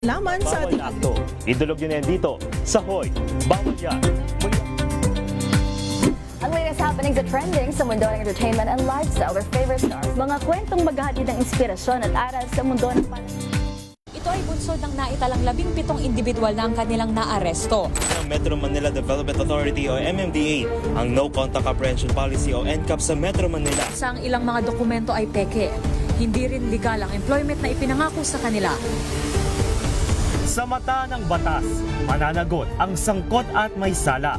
Laman sa Bawal ating akto. Idulog nyo na yan dito sa Hoy. Bawal yan. Ang latest happenings at trending sa mundo ng entertainment and lifestyle with favorite stars. Mga kwentong maghahatid ng inspirasyon at aral sa mundo ng Ito ay bunsod ng naitalang 17 individual na ang kanilang naaresto. Ng Metro Manila Development Authority o MMDA ang No Contact Apprehension Policy o NCAP sa Metro Manila. Sa ang ilang mga dokumento ay peke. Hindi rin legal ang employment na ipinangako sa kanila. Sa mata ng batas, mananagot ang sangkot at may sala.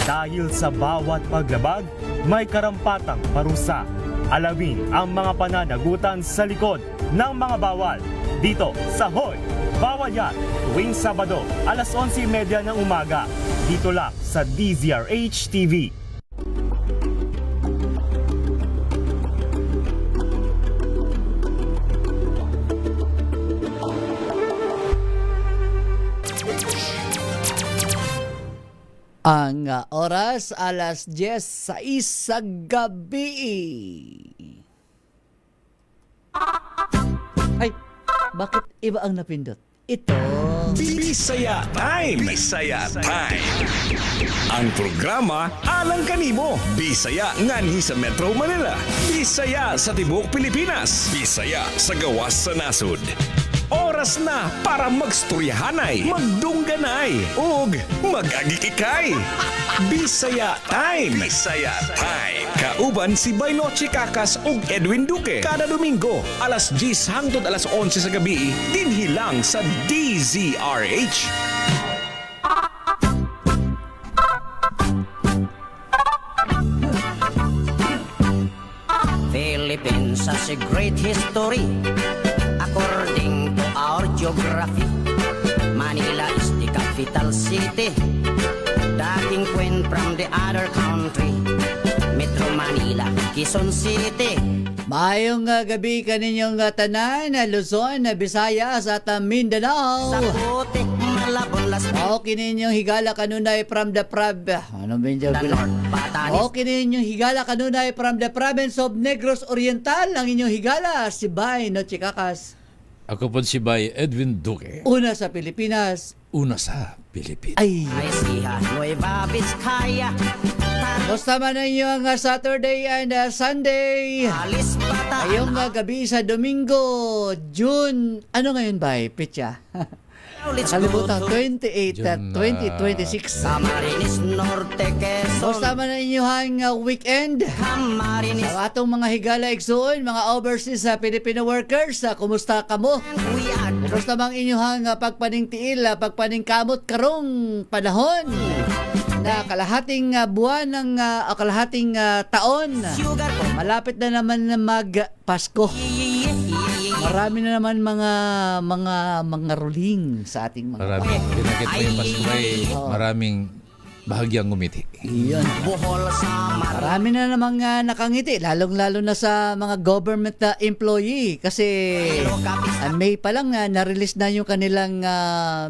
Dahil sa bawat paglabag, may karampatang parusa. Alamin ang mga pananagutan sa likod ng mga bawal. Dito sa Hoy! Bawal yan! Tuwing Sabado, alas 11:30 ng umaga. Dito lang sa DZRH TV. Ang oras, alas 10:06 sa gabi. Ay, bakit iba ang napindot? Ito. Bisaya Time! Bisaya Time! Ang programa alang kanimo. Bisaya nganhi sa Metro Manila. Bisaya sa tibuok Pilipinas. Bisaya sa gawas sa nasud. Oras na para magstoryahanay, magdungganay, ug magagikikay. Bisaya Time! Bisaya Time! Kauban si Bainoche Kakas ug Edwin Duque. Kada Domingo, alas 10 hangtod alas 11 sa gabi, dinhi lang sa DZRH. Philippines has a great history. According to our geography, Manila is the capital city. Dating queen from the other country, Metro Manila, Quezon City. Mayong gabi kaninyong tanan, Luzon, Visayas at Mindanao. Sa puti, Malabon, Las O kininyong higala kanunay from the ano ba yung the North, Batanes. O kininyong higala kanunay from the province of Negros Oriental. Ang inyong higala, si Bainoche Kakas. Ako po si Bay Edwin Duque, Una sa Pilipinas. una sa Pilipinas. Ay, Ecija, Nueva Vizcaya, basta man ninyo ang Saturday and Sunday. Alis, Bataan, Ngayong gabi sa Domingo, June, ano ngayon ba? Petsa? Nakalimutan, 28 at June, 2026. Camarines Norte, Quezon, Basta man ninyo ang weekend. Camarines, Sa atong mga higala igsoon, mga overseas sa Filipino workers, kumusta kamo? we are Basta mang inyong pagpaningtiil, pagpaningkamot karong panahon na kalahating buwan ng kalahating taon. sugar po. Malapit na naman na mag-Pasko. Marami na naman mga ruling sa ating mga Maraming pinakit mo yung Pasko ay maraming bahagyang ngumiti. Iyon. Bohol sa Mar. Marami na namang nakangiti, lalong-lalo na sa mga government employee kasi May pa lang na-release na yung kanilang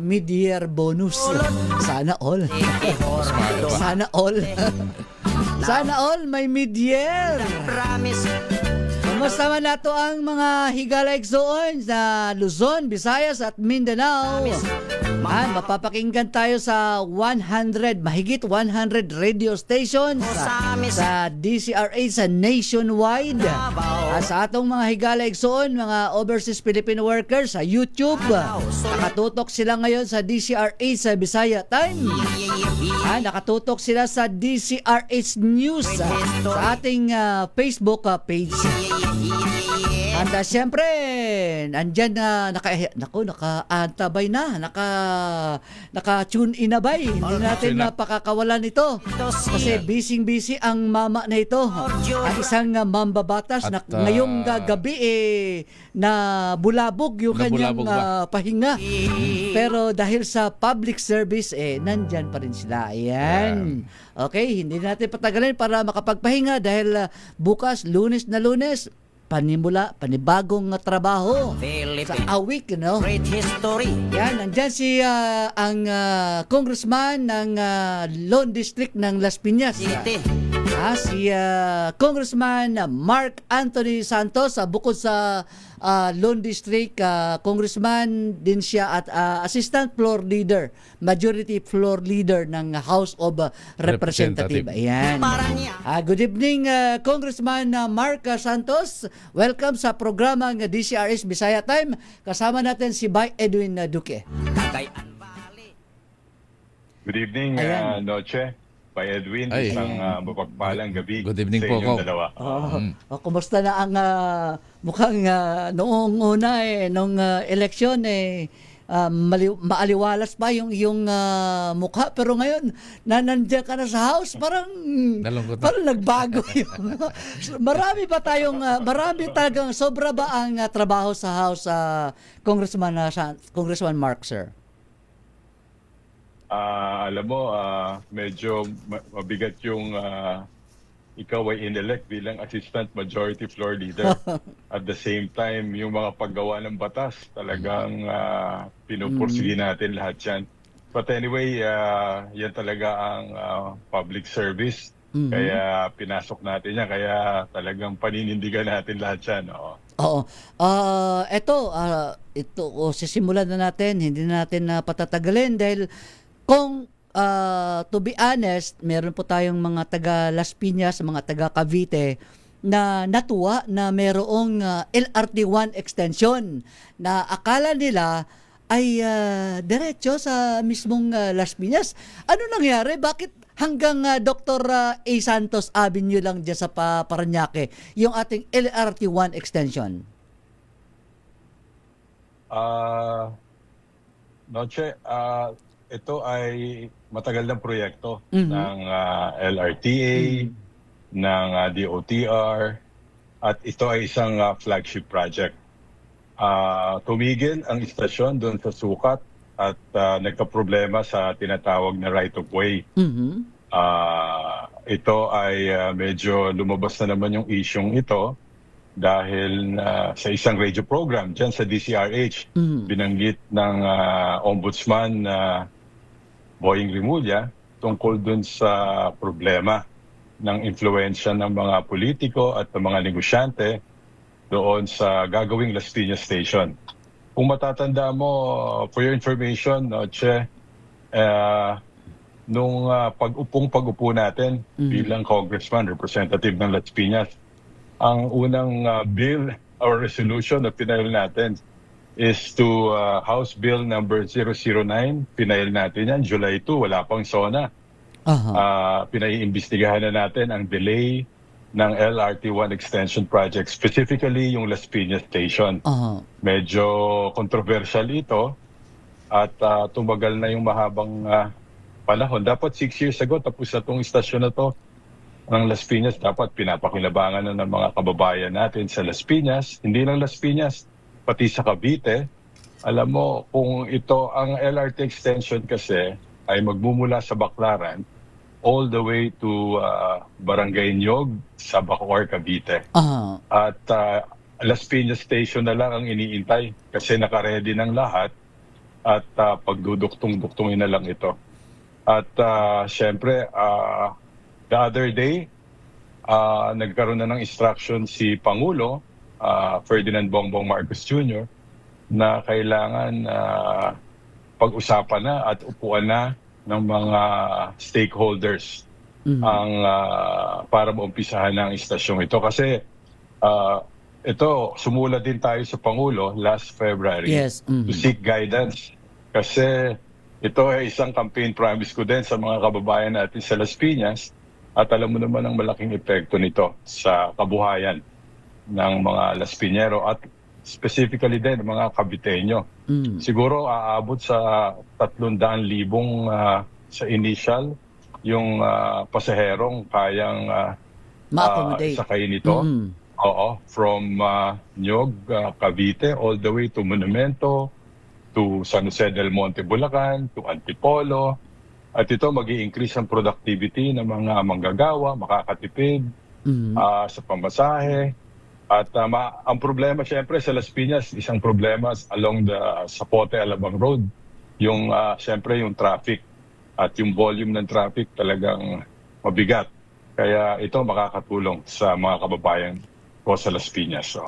mid-year bonus. Sana all. Sana all. Sana all may mid-year. Promise. Kumusta man nato ang mga higala igsoon sa Luzon, Visayas at Mindanao. Mapapakinggan tayo sa 100, mahigit 100 radio stations sa DCRH sa nationwide. Sa atong mga higala igsoon, mga overseas Filipino workers sa YouTube. Nakatutok sila ngayon sa DCRH sa Bisaya Time. Nakatutok sila sa DCRH News sa ating Facebook page. And siyempre, andyan na naka-antabay na, naka-tune in na bay. Hindi natin napakakawalan ito. Kasi busy ang mama na ito. At isang mambabatas na ngayong gabi na bulabog yung kanyang pahinga. Pero dahil sa public service, nandyan pa rin sila. Ayan. Okay, hindi natin patagalin para makapagpahinga dahil bukas, Lunes, panibagong trabaho sa awik, no? Great history. Yan, nandyan si ang congressman ng Lone District ng Las Piñas. City. Si Congressman Mark Anthony Santos, bukod sa Lone District, Congressman din siya at Assistant Floor Leader, Majority Floor Leader ng House of Representative. Ayan. Good evening, Congressman Mark Santos. Welcome sa programang DCRS Bisaya Time. Kasama natin si Bay Edwin Duque. Cagayan Valley. Good evening, Ayan. Noche. By Edwin, Ay. isang mapagpalang gabi Good evening sa po, inyong Kong. dalawa. Kumusta na ang mukhang noong una nung eleksyon maaliwalas pa yung iyong mukha, pero ngayon nandiyan ka na sa house, parang Nalungkot na. parang nagbago yung marami talagang sobra ba ang trabaho sa house, Congressman Mark, sir? Alam mo, medyo mabigat yung ikaw ay inelect bilang Assistant Majority Floor Leader. At the same time, yung mga paggawa ng batas, talagang pinupursige natin lahat yan. But anyway, yan talaga ang public service. Kaya pinasok natin yan. Kaya talagang paninindigan natin lahat yan. Oo. Ito sisimulan na natin, hindi na natin patatagalin dahil kung to be honest, meron po tayong mga taga Las Piñas, mga taga Cavite na natuwa na merong LRT1 extension na akala nila ay diretso sa mismong Las Piñas. Ano nangyari? Bakit hanggang Dr. A. Santos Avenue lang dyan sa Parañaque yung ating LRT1 extension? Noche, ito ay matagal ng proyekto ng LRTA, ng DOTR, at ito ay isang flagship project. Tumigil ang istasyon doon sa sukat at nagka-problema sa tinatawag na right-of-way. Ito ay medyo lumabas na naman yung isyong ito dahil sa isang radio program dyan sa DCRH, binanggit ng Ombudsman Boying Rimulya tungkol dun sa problema ng impluensya ng mga politiko at ng mga negosyante doon sa gagawing Las Piñas Station. Kung matatanda mo, for your information, Noche, nung pag-upo natin bilang congressman, representative ng Las Piñas, ang unang bill or resolution na pinail natin is to House Bill number 009. Pinail natin yan, July 2, wala pang SONA. Pinaiimbestigahan na natin ang delay ng LRT1 extension project, specifically yung Las Piñas Station. Medyo controversial ito at tumagal na yung mahabang panahon. Dapat 6 years ago, tapos na itong istasyon na to ng Las Piñas. Dapat pinapakinabangan na ng mga kababayan natin sa Las Piñas. Hindi lang Las Piñas, pati sa Cavite. Alam mo, kung ito ang LRT extension kasi ay magmumula sa Baclaran all the way to Barangay Nyog sa Bacoor, Cavite. At Las Piñas Station na lang ang iniintay kasi nakaredy ng lahat at pagduduktong-duktungin na lang ito. At syempre, the other day, nagkaroon na ng instruction si Pangulo, Ferdinand Bongbong Marcos Jr., na kailangan pag-usapan na at upuan na ng mga stakeholders ang para maumpisahan ng istasyong ito. Kasi ito, sumula din tayo sa Pangulo last February to seek guidance. Kasi ito ay isang campaign promise ko din sa mga kababayan natin sa Las Piñas at alam mo naman ang malaking epekto nito sa kabuhayan ng mga Las Piñero at specifically din mga Caviteño. Siguro aabot sa 300,000 sa initial yung pasaherong kayang sakay nito. Oo, from Nyog, Cavite, all the way to Monumento, to San Jose del Monte, Bulacan, to Antipolo. At ito mag-i-increase ang productivity ng mga manggagawa, makakatipid sa pamasahe. At ang problema siyempre sa Las Piñas, isang problema along the Zapote-Alabang Road, yung siyempre yung traffic at yung volume ng traffic talagang mabigat. Kaya ito makakatulong sa mga kababayan ko sa Las Piñas. So,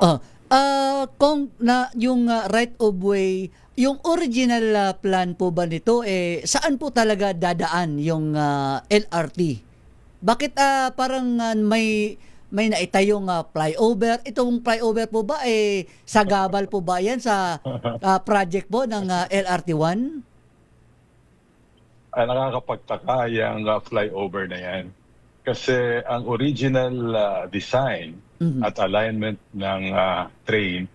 Kung na yung right of way, yung original plan po ba nito saan po talaga dadaan yung LRT? Bakit parang may naitayong flyover? Itong flyover po ba sagabal po ba yan sa project po ng LRT1? nakakapagtaka yung flyover na yan. Kasi ang original design at alignment ng train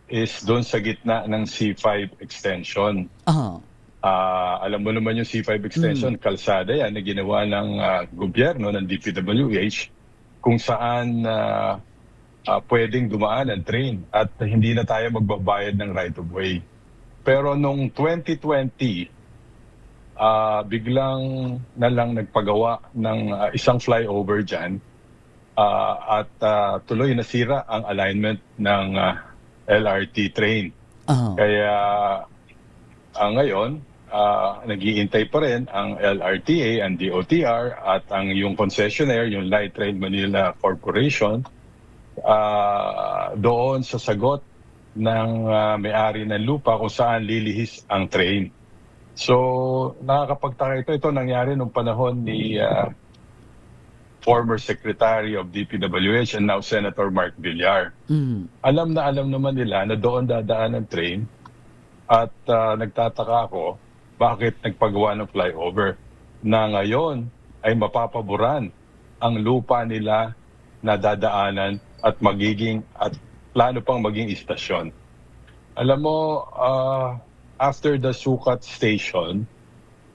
is doon sa gitna ng C5 extension. Alam mo naman yung C5 extension, kalsada yan na ginawa ng gobyerno, ng DPWH, kung saan pwedeng dumaan ang train at hindi na tayo magbabayad ng right of way. Pero nung 2020, biglang na lang nagpagawa ng isang flyover dyan at tuloy nasira ang alignment ng LRT train. Kaya ngayon, nag-iintay pa rin ang LRTA, ang DOTR at ang yung concessionaire, yung Light Rail Manila Corporation, doon sa sagot ng may-ari ng lupa kung saan lilihis ang train. So, nakakapagtaka ito. Ito nangyari nung panahon ni former Secretary of DPWH and now Senator Mark Villar. Alam naman nila na doon dadaan ang train at nagtataka ako bakit nagpagawa ng flyover na ngayon ay mapapaboran ang lupa nila na dadaanan at plano pang maging istasyon. Alam mo, after the Sucat Station,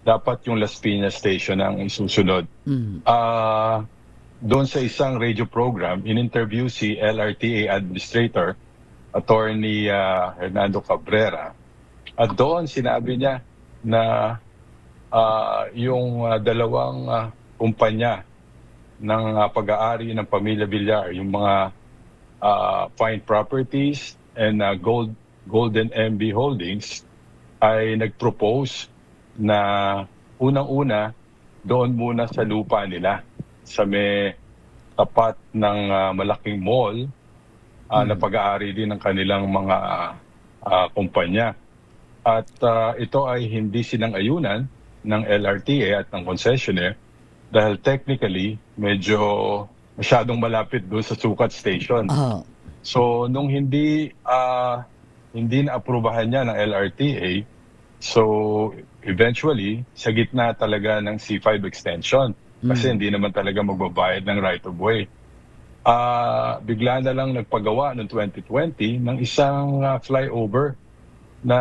dapat yung Las Piñas Station ang isusunod. Doon sa isang radio program, in-interview si LRTA Administrator, Attorney Hernando Cabrera. At doon sinabi niya na yung dalawang kumpanya ng pag-aari ng Pamilya Villar, yung mga Fine Properties and Golden MB Holdings, ay nag-propose na unang-una doon muna sa lupa nila sa may tapat ng malaking mall na pag-aari din ng kanilang mga kumpanya. At ito ay hindi sinang-ayunan ng LRTA at ng concessionaire dahil technically medyo masyadong malapit doon sa Sucat Station. So nung hindi na-aprobahan niya ng LRTA, so eventually sa gitna talaga ng C5 extension kasi hindi naman talaga magbabayad ng right of way. Bigla na lang nagpagawa noong 2020 ng isang flyover na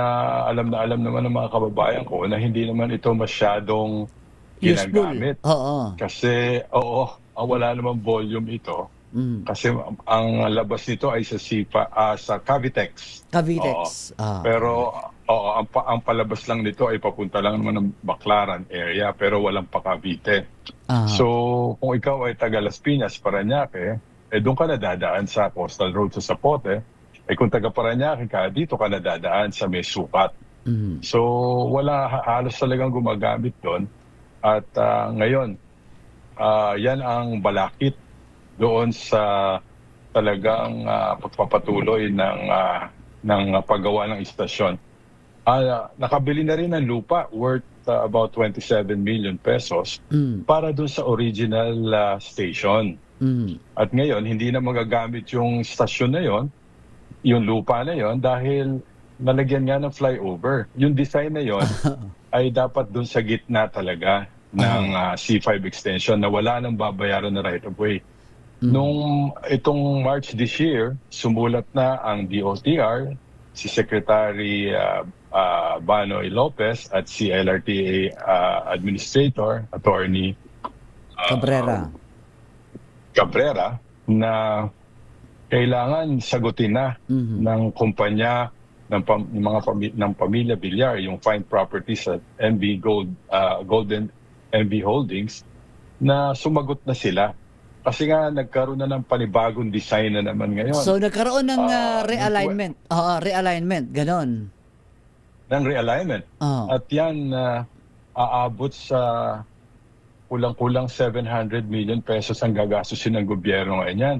alam naman ng mga kababayan ko na hindi naman ito masyadong ginagamit. Kasi wala namang volume ito. Kasi ang labas nito ay sa Cavitex. Pero ang palabas lang nito ay papunta lang naman ng Baclaran area pero walang pa Cavite. So kung ikaw ay taga Las Piñas, Parañaque, doon ka nadadaan sa Coastal Road sa Zapote. Kung taga Parañaque ka, dito ka nadadaan sa may Sucat. So wala halos talagang gumagamit doon. At ngayon, yan ang balakid doon sa talagang pagpapatuloy ng paggawa ng istasyon. Nakabili na rin ng lupa worth about 27 million pesos para doon sa original station. At ngayon, hindi na magagamit yung stasyon na yon, yung lupa na yon dahil nalagyan nga ng flyover. Yung design na yon ay dapat doon sa gitna talaga ng C5 extension na wala nang babayaran na right of way. Nung itong March this year, sumulat na ang DOTR, si Secretary Banoy Lopez at si LRTA Administrator, Attorney Cabrera, na kailangan sagutin na ng kumpanya ng Pamilya Villar, yung Fine Properties at Golden MB Holdings, na sumagot na sila. Kasi nga nagkaroon na ng panibagong design na naman ngayon. So nagkaroon ng realignment. Realignment, ganon. Ng realignment. At yan aabot sa kulang-kulang 700 million pesos ang gagastusin ng gobyerno ngayon yan.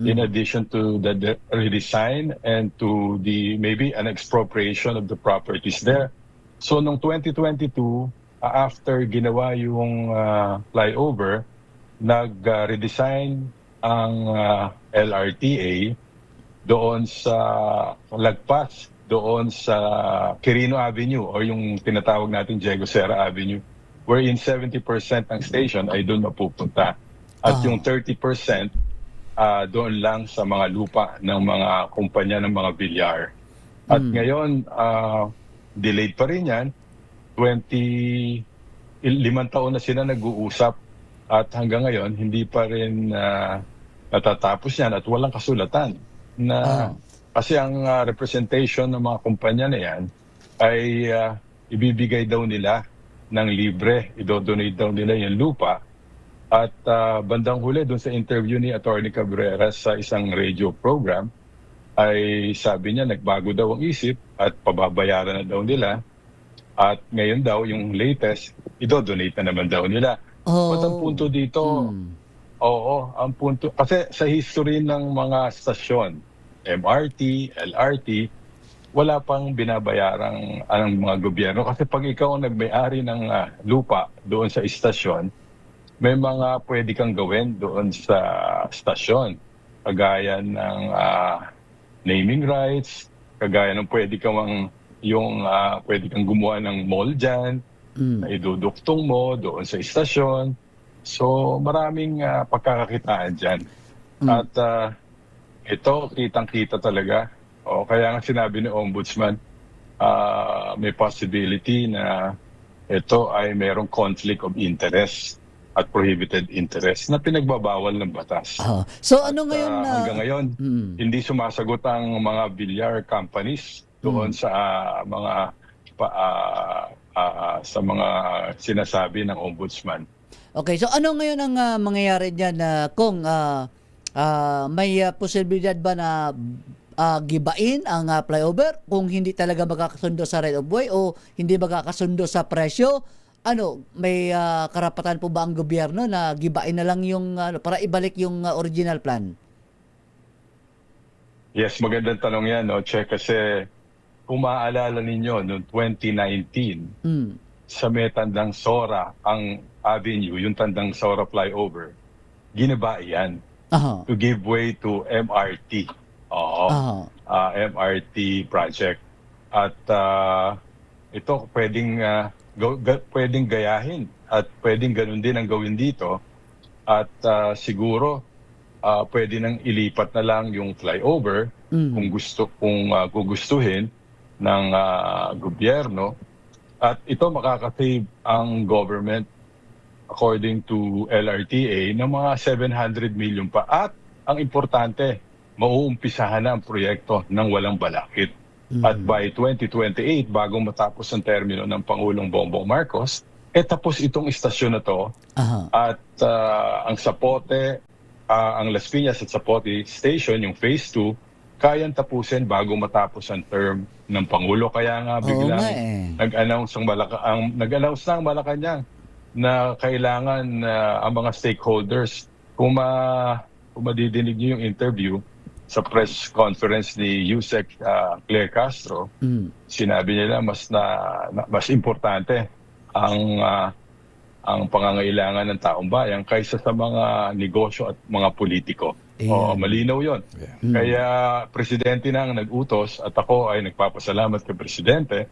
In addition to the redesign and to the maybe an expropriation of the properties there. So noong 2022, after ginawa yung flyover, nag-redesign ang LRTA doon sa lagpas, doon sa Quirino Avenue or yung tinatawag natin Diego Serra Avenue, wherein 70% ng station ay doon mapupunta. At yung 30% doon lang sa mga lupa ng mga kumpanya ng mga bilyar. At ngayon, delayed pa rin yan. 5 taon na sila nag-uusap at hanggang ngayon, hindi pa rin natatapos yan at walang kasulatan. Kasi ang representation ng mga kumpanya na yan ay ibibigay daw nila ng libre, idodonate daw nila yung lupa. At bandang huli doon sa interview ni Atty. Cabrera sa isang radio program, ay sabi niya nagbago daw ang isip at pababayaran na daw nila. At ngayon daw yung latest, idodonate na naman daw nila. But ang punto dito, ang punto, kasi sa history ng mga stasyon, MRT, LRT, wala pang binabayarang ang mga gobyerno. Kasi pag ikaw ang nagmay-ari ng lupa doon sa istasyon, may mga pwede kang gawin doon sa stasyon. Kagaya ng naming rights, kagaya ng pwede kang gumawa ng mall dyan, na iduduktong mo doon sa istasyon. So maraming pagkakakitaan dyan. At ito, kitang-kita talaga. Kaya nga sinabi ni Ombudsman, may possibility na ito ay mayroong conflict of interest at prohibited interest na pinagbabawal ng batas. So ano ngayon hanggang ngayon, hindi sumasagot ang mga bilyar companies doon sa mga sinasabi ng Ombudsman. Okay, so ano ngayon ang mangyayari diyan kung may posibilidad ba na gibain ang flyover kung hindi talaga magkakasundo sa right of way o hindi magkakasundo sa presyo? May karapatan po ba ang gobyerno na gibain na lang yung para ibalik yung original plan? Yes, magandang tanong yan, no? Che, kasi kung maaalala ninyo, noong 2019, sa may Tandang Sora, ang avenue, yung Tandang Sora flyover, ginawa yan to give way to MRT. MRT project. At ito pwedeng gayahin at pwedeng ganun din ang gawin dito. At siguro pwede nang ilipat na lang yung flyover kung gugustuhin ng gobyerno. At ito makakasave ang government according to LRTA ng mga 700 million pa. At ang importante, mauumpisahan na ang proyekto ng walang balakid. At by 2028, bago matapos ang termino ng Pangulong Bongbong Marcos, tapos itong istasyon na to. At ang Zapote, ang Las Piñas at Zapote Station, yung Phase 2, kayang tapusin bago matapos ang term ng Pangulo. Kaya nga biglang nag-announce ng Malacanang na kailangan ang mga stakeholders, kung madidinig niyo yung interview sa press conference ni Yusek Claire Castro, sinabi nila mas importante ang pangangailangan ng taong bayan kaysa sa mga negosyo at mga politiko. Malinaw yon. Kaya presidente na ang nag-utos at ako ay nagpapasalamat kay presidente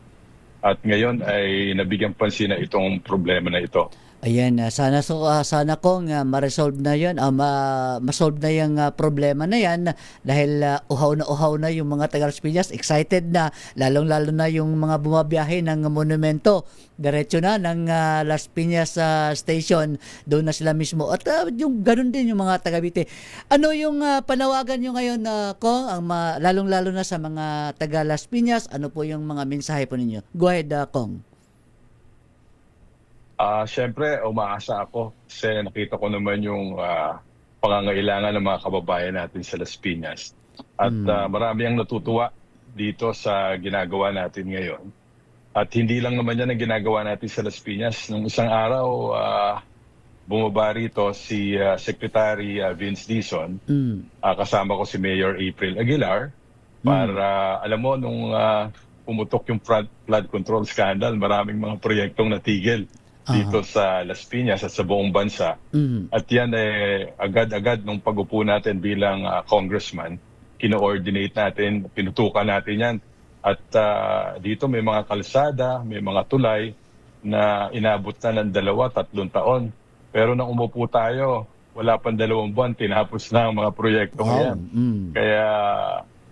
at ngayon ay nabigyan pansin na itong problema na ito. Ayan, sana kung ma-resolve na 'yon, ma-solve na yung problema na 'yan dahil uhaw na yung mga taga Las Piñas, excited na, lalong-lalo na yung mga bumabiyahe ng monumento, diretso na ng Las Piñas station, doon na sila mismo. At yung ganun din yung mga taga Bite. Ano yung panawagan nyo ngayon kung lalong-lalo na sa mga taga Las Piñas, ano po yung mga mensahe po ninyo? Go ahead, Kong. Siyempre, umaasa ako kasi nakita ko naman yung pangangailangan ng mga kababayan natin sa Las Piñas. At marami ang natutuwa dito sa ginagawa natin ngayon. At hindi lang naman yan ang ginagawa natin sa Las Piñas. Nung isang araw, bumaba rito si Secretary Vince Dizon. Kasama ko si Mayor April Aguilar para, alam mo, nung pumutok yung flood control scandal, maraming mga proyektong natigil dito sa Las Piñas at sa buong bansa. At yan agad-agad nung pag-upo natin bilang congressman, kino-ordinate natin, pinutukan natin yan. At dito may mga kalsada, may mga tulay na inabot na ng 2-3 taon. Pero nang umupo tayo, wala pang 2 buwan, tinapos na ang mga proyekto yan. Kaya,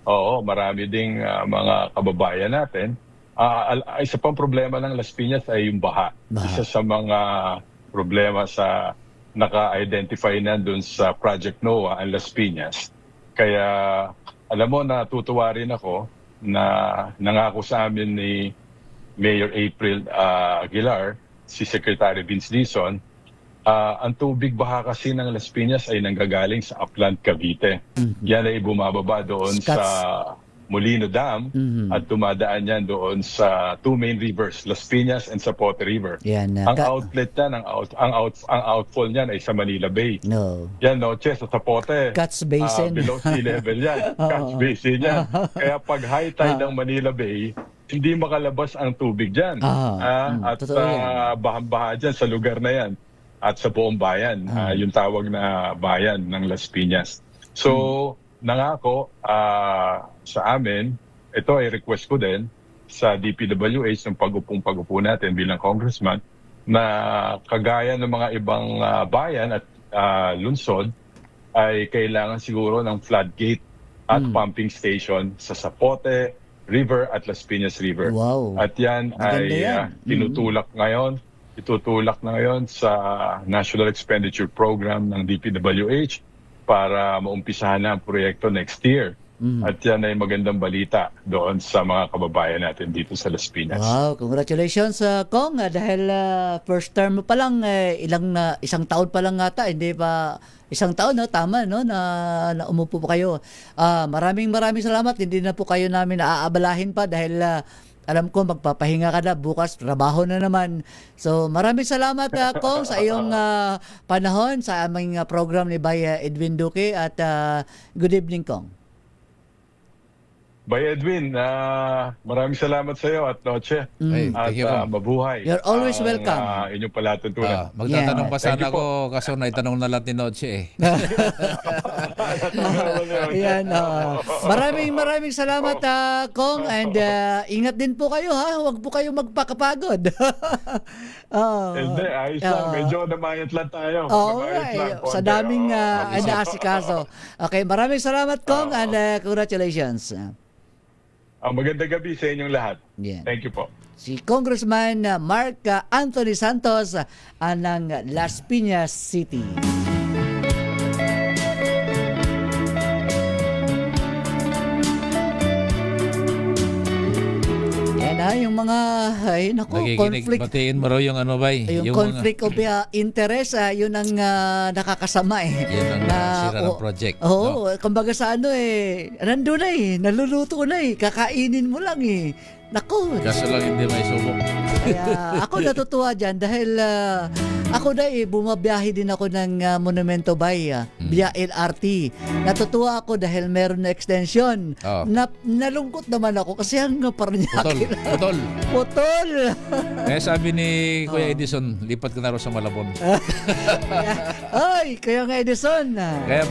oo, marami ding mga kababayan natin. Isa pang problema ng Las Piñas ay yung baha. Isa sa mga problema sa naka-identify na dun sa Project NOAA ang Las Piñas. Kaya, alam mo, natutuwa rin ako na nangako sa amin ni Mayor April Aguilar, si Secretary Vince Dizon, ang tubig baha kasi ng Las Piñas ay nanggagaling sa Upland, Cavite. Yan ay bumababa doon sa Molino Dam at dumadaan yan doon sa 2 main rivers, Las Piñas and Zapote River. Yan, ang outlet yan, ang outfall niyan ay sa Manila Bay. Yan, Noche, sa Zapote. Catch Basin. Below sea level yan. Catch Basin yan. Kaya pag high tide ng Manila Bay, hindi makalabas ang tubig dyan. At bahang-baha dyan sa lugar na yan. At sa buong bayan, yung tawag na bayan ng Las Piñas. So, nangako sa amin, ito ay request ko din sa DPWH ng pag-upo natin bilang congressman, na kagaya ng mga ibang bayan at lungsod, ay kailangan siguro ng floodgate at pumping station sa Zapote River at Las Piñas River. At yan ay tinutulak ngayon. Itutulak na ngayon sa National Expenditure Program ng DPWH para maumpisahan na ang proyekto next year. At yan ay magandang balita doon sa mga kababayan natin dito sa Las Piñas. Wow, congratulations Kong, dahil first term mo pa lang, isang taon pa lang ata, hindi pa isang taon, no? Tama, no? Na umupo po kayo. Maraming salamat, hindi na po kayo namin naaabalahin pa dahil alam ko magpapahinga ka na, bukas trabaho na naman. So maraming salamat Kong sa iyong panahon sa aming program ni Bay Edwin Duque at good evening Kong. Bay Edwin, maraming salamat sa iyo at Noche. Thank you, at mabuhay. You're always welcome. Inyong palatuntunan. Magtatanong pa sana ako, kaso naitanong na lang ni Noche Yan, maraming salamat Kong, and ingat din po kayo ha, huwag po kayo magpakapagod. Hindi, ayos lang. Medyo namayat lang tayo. Sa daming inaasikaso. Okay, maraming salamat Kong, and congratulations. Magandang gabi sa inyong lahat. Yeah. Thank you po. Si Congressman Mark Anthony Santos ng Las Piñas City. Yung mga conflict. Batiin mo raw yung ano ba? Yung conflict of interest, yun ang nakakasama Yun ang sira ng project. Kumbaga sa nandun na naluluto na kakainin mo lang Naku. Kaso lang hindi may subok. Kaya ako natutuwa dyan dahil ako na bumabiyahe din ako ng Monumento Bay via LRT. Natutuwa ako dahil meron na extension. Nalungkot naman ako kasi ang Paranaque. Putol. Kaya sabi ni Kuya Edison, lipat ka na rin sa Malabon. Ay, kaya nga Edison. Kaya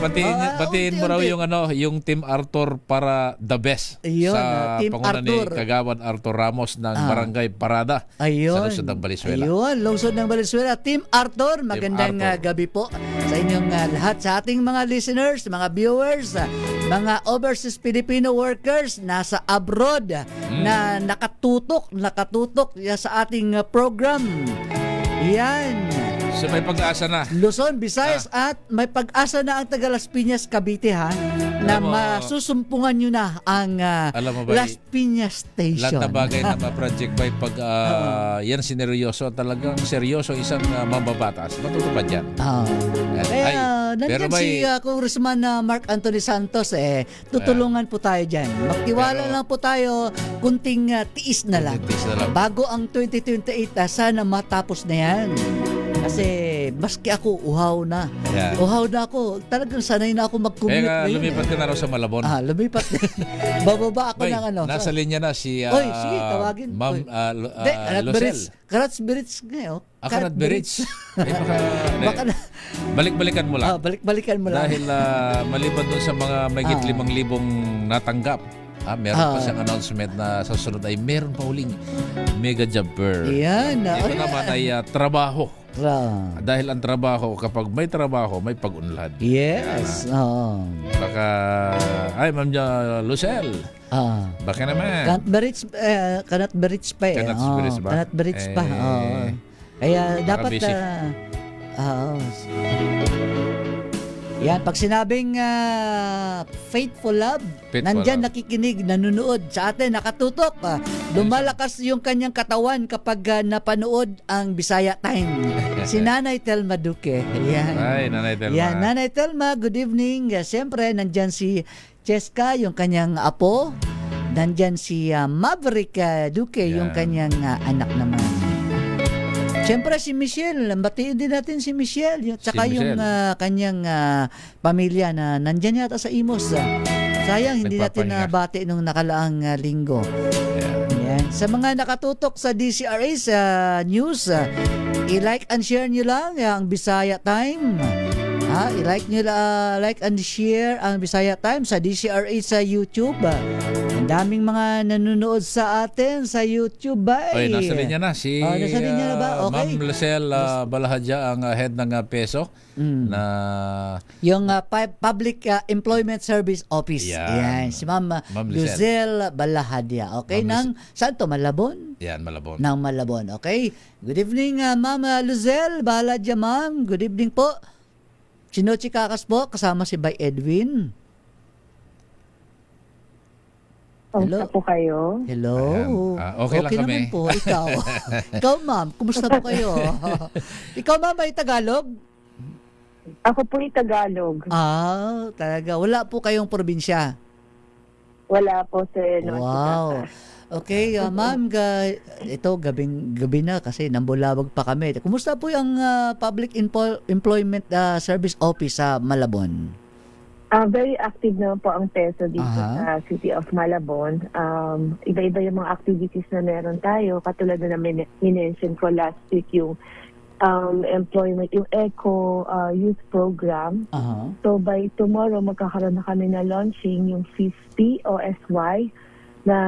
batiin mo raw yung Team Arthur para the best. Ayun, sa Team pangunan ni Arthur. Kagawad Arthur Ramos ng Barangay Parada sa lungsod ng Valenzuela. Ayun, lungsod ng Valenzuela. Team Arthur, magandang gabi po sa inyong lahat, sa ating mga listeners, mga viewers, mga overseas Filipino workers nasa abroad na nakatutok sa ating program. Yan. So may pag-asa na. Luzon, Visayas at may pag-asa na ang taga Las Piñas, Cavite na masusumpungan nyo na ang Las Piñas Station. Lahat na bagay na ma-project by pag yan sineryoso, talagang seryoso isang mambabatas. Matutupad yan. Kaya nandiyan si Congressman Mark Anthony Santos tutulungan po tayo dyan. Magtiwala lang po tayo, kunting tiis na lang. Bago ang 2028, sana matapos na yan. Kasi maski ako, uhaw na. Yeah. Uhaw na ako. Talagang sanay na ako mag-commute ngayon. Lumipat ka na raw sa Malabon. Lumipat. Bababa ako Bay, ng ano. nasa linya na si Oy, sige, tawagin. Ma'am Lucel. Lucel. Karatz-Berits ngayon. Karatz-Berits. Baka na. Balik-balikan mo lang. Balik-balikan mo lang. Dahil maliban dun sa mga mahigit 5,000 natanggap, meron pa siyang announcement na sa sunod ay meron pa uling mega job fair. Yan. Ito naman ay trabaho. Dahil ang trabaho, kapag may trabaho, may pag-unlad. Yes. Baka, Ma'am Lucel. Baka naman. Kanat berits pa eh. Kanat berits pa. Kaya dapat yan, pag sinabing faithful love, nandyan nakikinig, nanonood sa atin, nakatutok. Lumalakas yung kanyang katawan kapag napanood ang Bisaya Time. Si Nanay Telma Duque. Yan. Ay, Nanay Telma. Yan, Nanay Telma, good evening. Siyempre, nandyan si Cheska, yung kanyang apo. Nandyan si Maverick Duque, yung kanyang anak naman. Siyempre si Michelle, batiin din natin si Michelle. Tsaka yung kanyang pamilya na nandyan yata sa Imos. Sayang, hindi natin nabati nung nakalaang linggo. Yan. Sa mga nakatutok sa DCRA news, i-like and share nyo lang ang Bisaya Time. I-like nyo like and share ang Bisaya Time sa DCRA sa YouTube. Ang daming mga nanonood sa atin sa YouTube. Oy, nasa linya na si nasa linya na ba? Okay. Ma'am Lucel Balahadja, ang head ng PESO na yung Public Employment Service Office. Yan. Si Ma'am Lucel Balahadja. Okay, saan to? Malabon? Yan, Malabon. Nang Malabon. Okay. Good evening, Ma'am Lucel Balahadja, ma'am. Good evening po. Chinochi Kakas po, kasama si Bay Edwin. Kumusta po kayo? Hello. Okay lang kami. Naman po, ikaw. Ikaw, ma'am, kumusta po kayo? Ikaw, ma'am, ay Tagalog? Ako po ay Tagalog. Talaga. Wala po kayong probinsya? Wala po, sir. Wow. Okay, ma'am, ito gabi na kasi nambulawag pa kami. Kumusta po yung Public Employment Service Office sa Malabon? Very active naman po ang PESO dito sa City of Malabon. Iba-iba yung mga activities na meron tayo. Katulad na minention ko last week yung employment, yung ECO Youth Program. So by tomorrow, magkakaroon na kami na launching yung 50 OSY na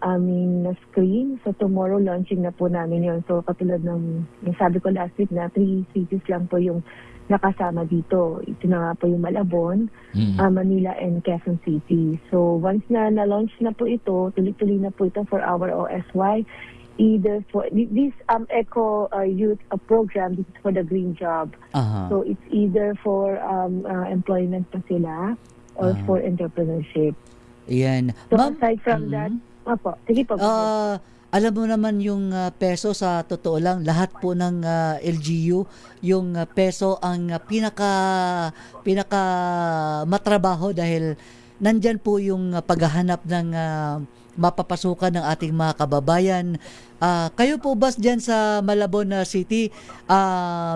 aming na-screen. So tomorrow, launching na po namin yun. So katulad ng sabi ko last week na 3 cities lang po yung nakasama dito. Ito na nga po yung Malabon, Manila, and Quezon City. So once na na-launch na po ito, tuloy-tuloy na po ito for our OSY. Either for this ECO Youth Program, this is for the green job. So it's either for employment pa sila or for entrepreneurship. Yan. So aside from that, sige po. Alam mo naman yung PESO, sa totoo lang, lahat po ng LGU, yung PESO ang pinaka matrabaho dahil nandyan po yung paghahanap ng mapapasukan ng ating mga kababayan. Kayo po ba dyan sa Malabon City,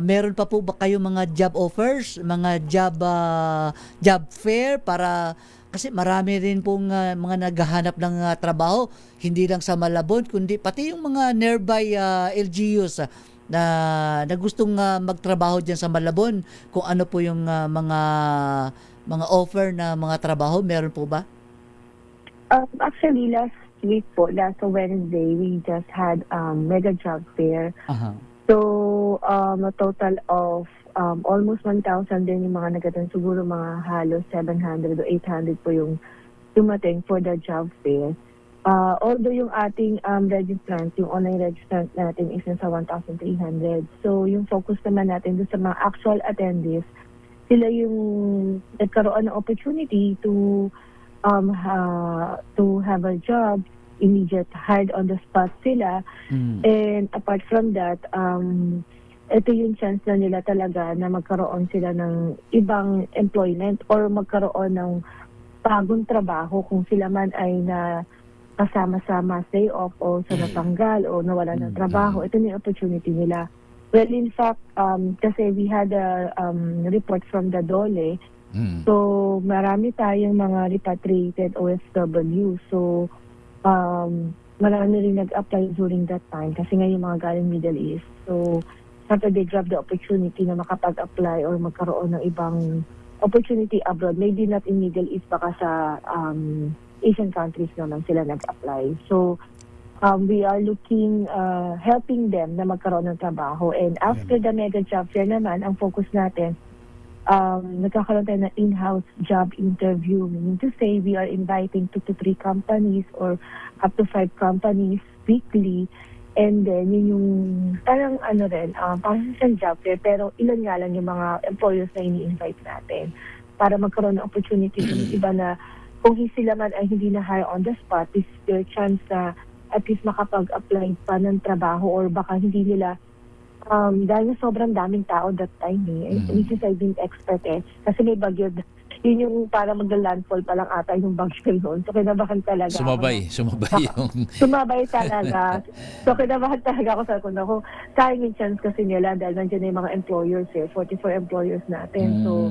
meron pa po ba kayo mga job offers, mga job fair para... Kasi marami rin pong mga naghahanap ng trabaho, hindi lang sa Malabon, kundi pati yung mga nearby LGUs na gustong magtrabaho dyan sa Malabon. Kung ano po yung mga offer na mga trabaho, meron po ba? Actually, last week po, last Wednesday, we just had mega job fair. So, a total of almost 1,000 din yung mga nagatan. Siguro mga halos 700 o 800 po yung dumating for the job fair. Although yung ating registrant, yung online registrant natin is nasa 1,300. So, yung focus naman natin doon sa mga actual attendees, sila yung nagkaroon ng opportunity to have a job, immediate hired on the spot sila. And apart from that, ito yung chance na nila talaga na magkaroon sila ng ibang employment or magkaroon ng bagong trabaho kung sila man ay na kasama-sama, stay off o sa natanggal o nawala ng trabaho. Ito yung opportunity nila. Well, in fact, kasi we had a report from the DOLE. So, marami tayong mga repatriated OFW. So, marami rin nag-apply during that time kasi nga yung mga galing Middle East. So, siyempre they grab the opportunity na makapag-apply or magkaroon ng ibang opportunity abroad. Maybe not in Middle East, baka sa Asian countries naman sila nag-apply. So, we are looking, helping them na magkaroon ng trabaho. And after the mega job fair naman, ang focus natin, nagkakaroon tayo ng in-house job interview. Meaning to say, we are inviting 2 to 3 companies or up to 5 companies weekly. And then, yun yung parang parang isang job fair, pero ilan nga lang yung mga employers na ini-invite natin para magkaroon ng opportunity ng iba na kung sila man ay hindi na hire on the spot, this is their chance na at least makapag-apply pa ng trabaho or baka hindi nila dahil sobrang daming tao that time which is I didn't expect kasi may bagyo. Yun yung para mag-landfall pa lang ata yung bagyo noon. So kinabahan talaga. Sumabay yung... Sumabay talaga. So kinabahan talaga ako sa ako. Sayang yung chance kasi nila dahil nandiyan na yung mga employers 44 employers natin. So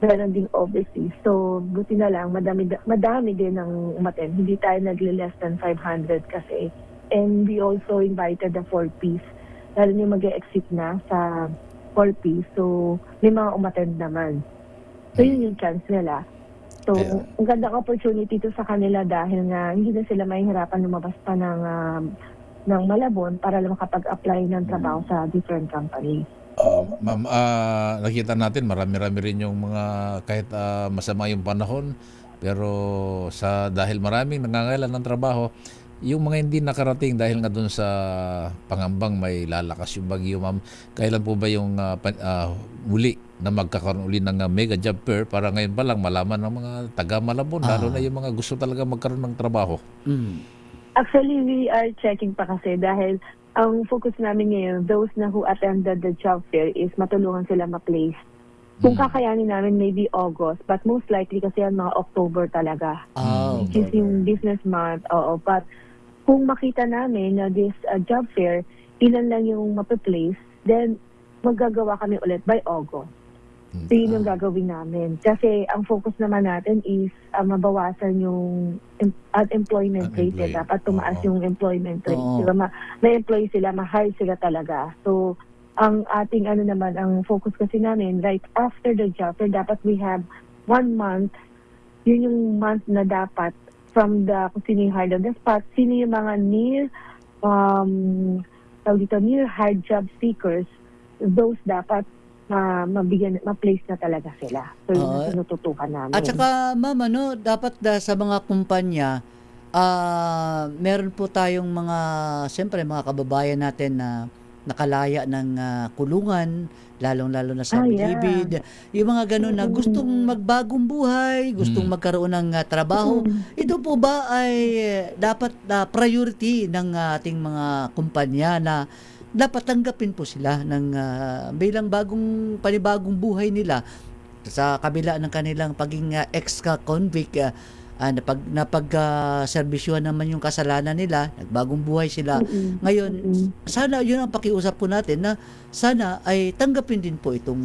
meron ding overseas. So buti na lang, madami din ang umaten. Hindi tayo nagli-less than 500 kasi. And we also invited the 4Ps. Lalo yung mag-exit na sa 4P. So, may mga umattend naman. So, yun yung chance nila. So, ang gandang opportunity to sa kanila dahil nga hindi na sila mahihirapan lumabas pa ng Malabon para lang makapag-apply ng trabaho sa different companies. Ma'am, nakita natin marami-rami rin yung mga kahit masama yung panahon pero dahil maraming nangangailangan ng trabaho, yung mga hindi nakarating dahil nga doon sa pangambang may lalakas yung bagyo, ma'am, kailan po ba yung muli na magkakaroon uli ng mega job fair para ngayon pa lang malaman ng mga taga Malabon, lalo na yung mga gusto talaga magkaroon ng trabaho? Actually, we are checking pa kasi dahil ang focus namin ngayon, those na who attended the job fair is matulungan sila ma-place. Kung kakayanin namin, maybe August, but most likely kasi yan mga October talaga. Which is yung business month. But kung makita namin na this job fair, ilan lang yung mapiplace, then magagawa kami ulit by August. So yun yung gagawin namin. Kasi ang focus naman natin is mabawasan yung unemployment rate. Dapat tumaas yung employment rate. Diba, may employee sila, ma-hire sila talaga. So, ang ating naman, ang focus kasi namin, right after the job fair, dapat we have 1 month, yun yung month na dapat from the, kung sino yung hard on the spot, sino yung mga near hard job seekers, those dapat ma-place na talaga sila. So yun ang tinututukan namin. At saka, ma'am, dapat sa mga kumpanya, meron po tayong siyempre mga kababayan natin na nakalaya ng kulungan, lalong-lalo na sa bilibid. Yung mga ganun na gustong magbagong buhay, gustong magkaroon ng trabaho. Ito po ba ay dapat priority ng ating mga kumpanya na dapat tanggapin po sila ng bilang panibagong buhay nila sa kabila ng kanilang pagiging ex-convict, napag-serbisyuhan naman yung kasalanan nila, nagbagong buhay sila. Ngayon, sana yun ang pakiusap po natin na sana ay tanggapin din po itong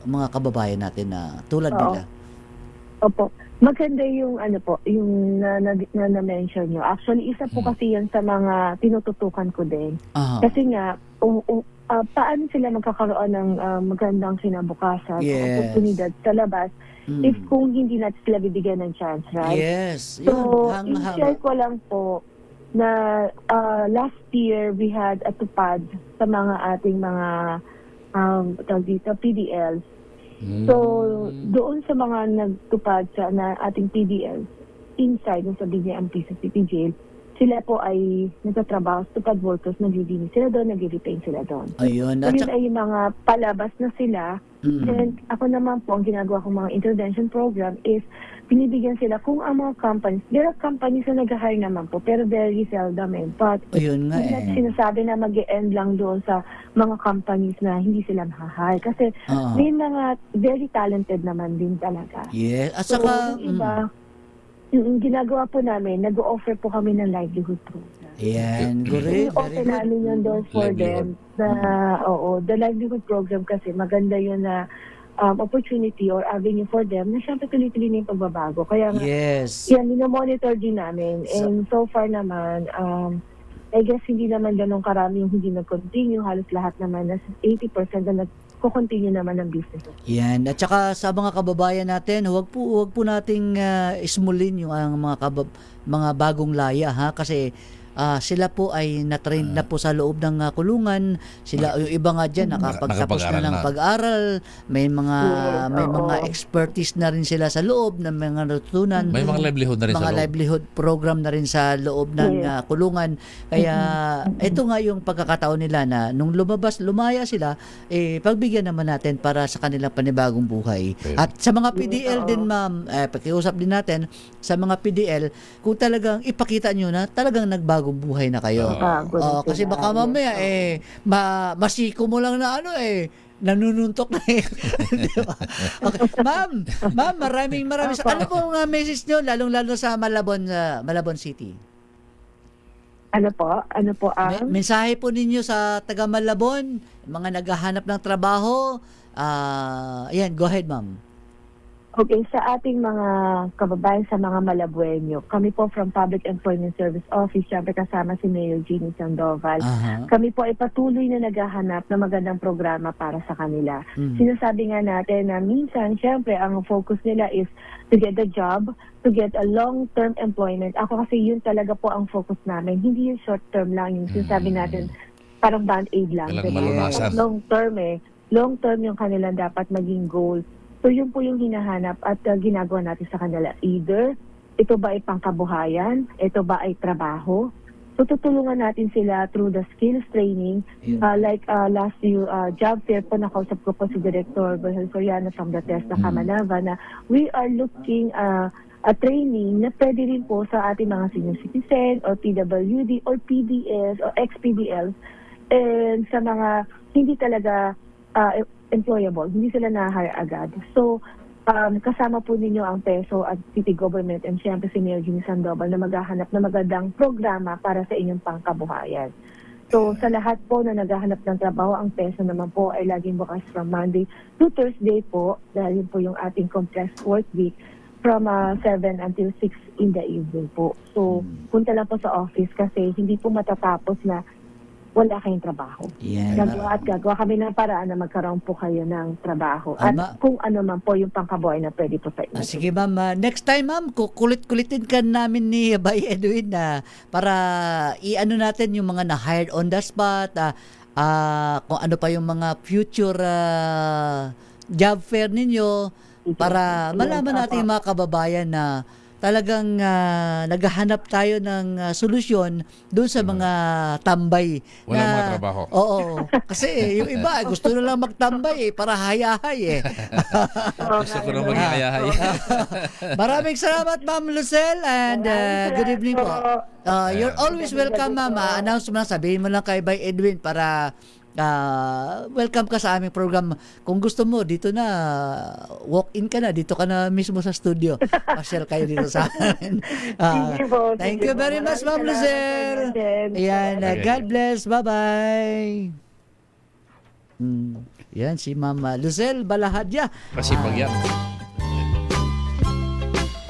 mga kababayan natin na tulad nila. Opo. Maganda yung yung na-mention nyo. Actually, isa po kasi yan sa mga tinututukan ko din. Kasi nga, paano sila magkakaroon ng magandang kinabukasan, oportunidad sa labas, if kung hindi natin sila bibigyan ng chance, right? Yes. So, i-share ko lang po na last year we had a tupad sa mga ating mga PDLs. So, doon sa mga nagtupad sa ating PDLs, inside sa BJMP sa City Jail, sila po ay nagtatrabaho sa tupad workers, naglilinis sila doon, nag-retain sila doon. Ayun. So, yun ay mga palabas na sila. And ako naman po, ang ginagawa kong mga intervention program is binibigyan sila kung ang mga companies, there are companies na nag-hire naman po, pero very seldom but ayun nga sinasabi na mag-e-end lang doon sa mga companies na hindi sila mahahire. Kasi may mga very talented naman din talaga. Yes. At so, saka, yung ginagawa po namin, nag-o-offer po kami ng livelihood program. Yan, very open good. namin yung doors for Livelihood. them. The livelihood program kasi maganda yun na opportunity or avenue for them na syempre tuloy-tuloy na yung pagbabago. Kaya nga, Yes. yan, minomonitor din namin. And so far naman, I guess hindi naman ganun karami yung hindi nag-continue. Halos lahat naman, 80% na nag-continue naman ng business. Yan. At saka sa mga kababayan natin, huwag po nating ismulin yung ang mga bagong laya, ha, kasi sila po ay na-train na po sa loob ng kulungan. Sila yung iba nga diyan nakapagtapos na ng pag-aral. May mga expertise na rin sila sa loob ng mga natutunan. May mga livelihood na rin sa mga loob. livelihood program na rin sa loob ng kulungan. Kaya ito nga yung pagkakataon nila na nung lumaya sila, pagbigyan naman natin para sa kanilang panibagong buhay. At sa mga PDL din, ma'am, pakiusap din natin sa mga PDL, kung talagang ipakita nyo na talagang nagbagong buhay na kayo. Kasi baka mamaya masiko mo lang na nanununtok na Diba? Okay. Ma'am, maraming ano po ang message nyo lalong-lalo sa Malabon City? Ano po ang... Mensahe po ninyo sa taga Malabon, mga naghahanap ng trabaho. Ayan, go ahead, ma'am. Okay, sa ating mga kababayan sa mga Malabueño, kami po from Public Employment Service Office, syempre kasama si Mayor Jeannie Sandoval. Kami po ay patuloy na naghahanap ng magandang programa para sa kanila. Sinasabi nga natin na minsan, syempre, ang focus nila is to get a job, to get a long-term employment. Ako kasi yun talaga po ang focus namin. Hindi yung short-term lang, yung sinasabi natin, parang band-aid lang. Long-term long-term yung kanilang dapat maging goal. So yun po yung hinahanap at ginagawa natin sa kanila. Either ito ba ay pangkabuhayan, ito ba ay trabaho. So tutulungan natin sila through the skills training. Like last year, job fair po, nakausap ko po si Director Berhel Soriano from the TESDA Kamanava na we are looking a training na pwede rin po sa ating mga senior citizen or PWD or PDS or ex-PDLs and sa mga hindi talaga employable, hindi sila na-hire agad. So, kasama po ninyo ang PESO at City Government and siyempre si Mayor Jeannie Sandoval na maghahanap ng magandang programa para sa inyong pangkabuhayan. So, sa lahat po na naghahanap ng trabaho, ang PESO naman po ay laging bukas from Monday to Thursday po dahil yun po yung ating compressed work week from 7 until 6 in the evening po. So, punta lang po sa office kasi hindi po matatapos na wala kayong trabaho. Gagawa kami ng paraan na magkaroon po kayo ng trabaho. At kung ano man po yung pangkabuhay na pwede po sa inyo. Sige, ma'am. Next time, ma'am, kukulit-kulitin ka namin ni Bay Edwin na para i-ano natin yung mga na-hired on the spot, kung ano pa yung mga future job fair ninyo para malaman natin yung mga kababayan na talagang naghahanap tayo ng solusyon doon sa mga tambay. Walang mga trabaho. Oo. Kasi yung iba, gusto na lang magtambay para hayahay Gusto ko na maging hayahay. Maraming salamat, Ma'am Lucel, and good evening po. You're always welcome, Ma'am. Announce mo lang, sabihin mo lang kay Bay Edwin para welcome ka sa aming program. Kung gusto mo, dito na, walk-in ka na, dito ka na mismo sa studio. Pasyal kayo dito sa amin. Thank you very much, Ma'am Lucel. Ayan, God bless. Bye-bye. Yan, si Ma'am Lucel Balahadya. Masipag yan.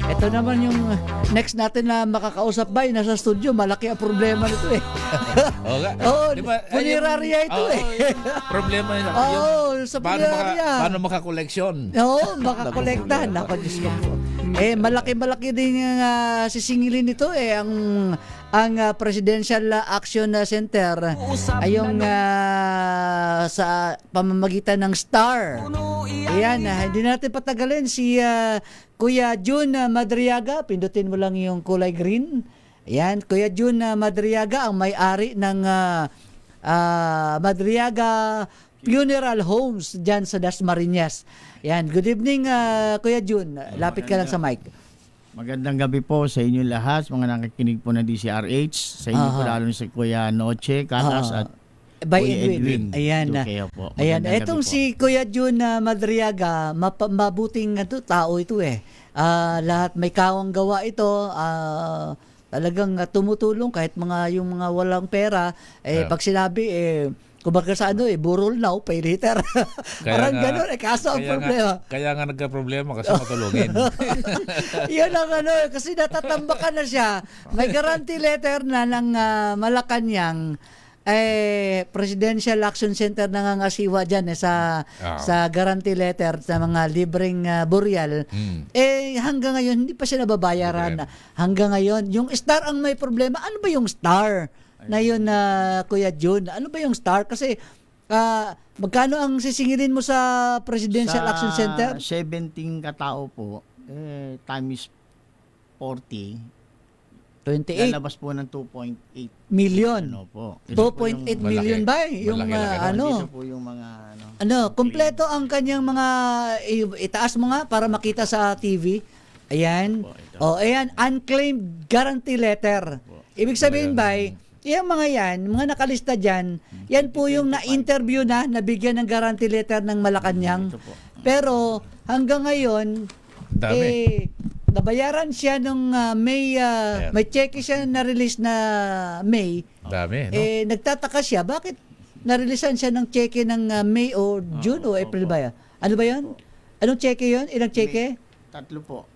Ito naman yung next natin na makakausap ba, nasa studio, malaki ang problema nito Oo nga. Diba, punerarya ito Problema yun. Sa punerarya. Paano makakoleksyon? Oo, makakolekta. Naku, Diyos ko po. Malaki-malaki din sisingilin nito ang Presidential Action Center ay yung sa pamamagitan ng STAR. Ayan, hindi natin patagalin si Kuya Jun Madriaga. Pindutin mo lang yung kulay green. Ayan, Kuya Jun Madriaga ang may-ari ng Madriaga Funeral Homes dyan sa Dasmariñas. Ayan, good evening Kuya Jun. Lapit ka lang sa mic. Magandang gabi po sa inyo lahat, mga nakikinig po ng DCRH, sa inyo po lalo sa Kuya Noche, Katas at Bay Kuya Edwin. Ayan. Ayan, etong si Kuya Jun Madriaga, mabuting tao ito Lahat may kawang gawa ito. talagang tumutulong kahit yung mga walang pera, pag sinabi, kumbaga sa burol now, pay later. Parang gano'n, kaso ang problema. Kaya nga nagka-problema kasi matulungin. Yan ang kasi natatambakan na siya. May guarantee letter na ng Malacanang, Presidential Action Center nangangasiwa dyan sa guarantee letter sa mga libreng burial. Hanggang ngayon hindi pa siya nababayaran. Hanggang ngayon yung Star ang may problema. Ano ba yung Star na yun, Kuya Jun? Ano ba yung Star? Kasi magkano ang sisingilin mo sa Presidential Action Center? 17 katao po, times 40, 28 lalabas po ng 2.8 million. Ano po? 2.8 million ba? Yung Dito po yung mga kompleto ang kanyang mga itaas mo nga para makita sa TV. Ayan. Ayan, unclaimed guarantee letter. Ibig sabihin ba, yung mga nakalista dyan, yan po yung na-interview na, nabigyan ng guarantee letter ng Malacanang. Pero hanggang ngayon, nabayaran siya nung May, may cheque siya na-release na May. Dami, no? Nagtataka siya, bakit na-releasean siya ng cheque ng May o June o April ba yan? Ano ba yan? Anong cheque yun? Ilang cheque? Tatlo po.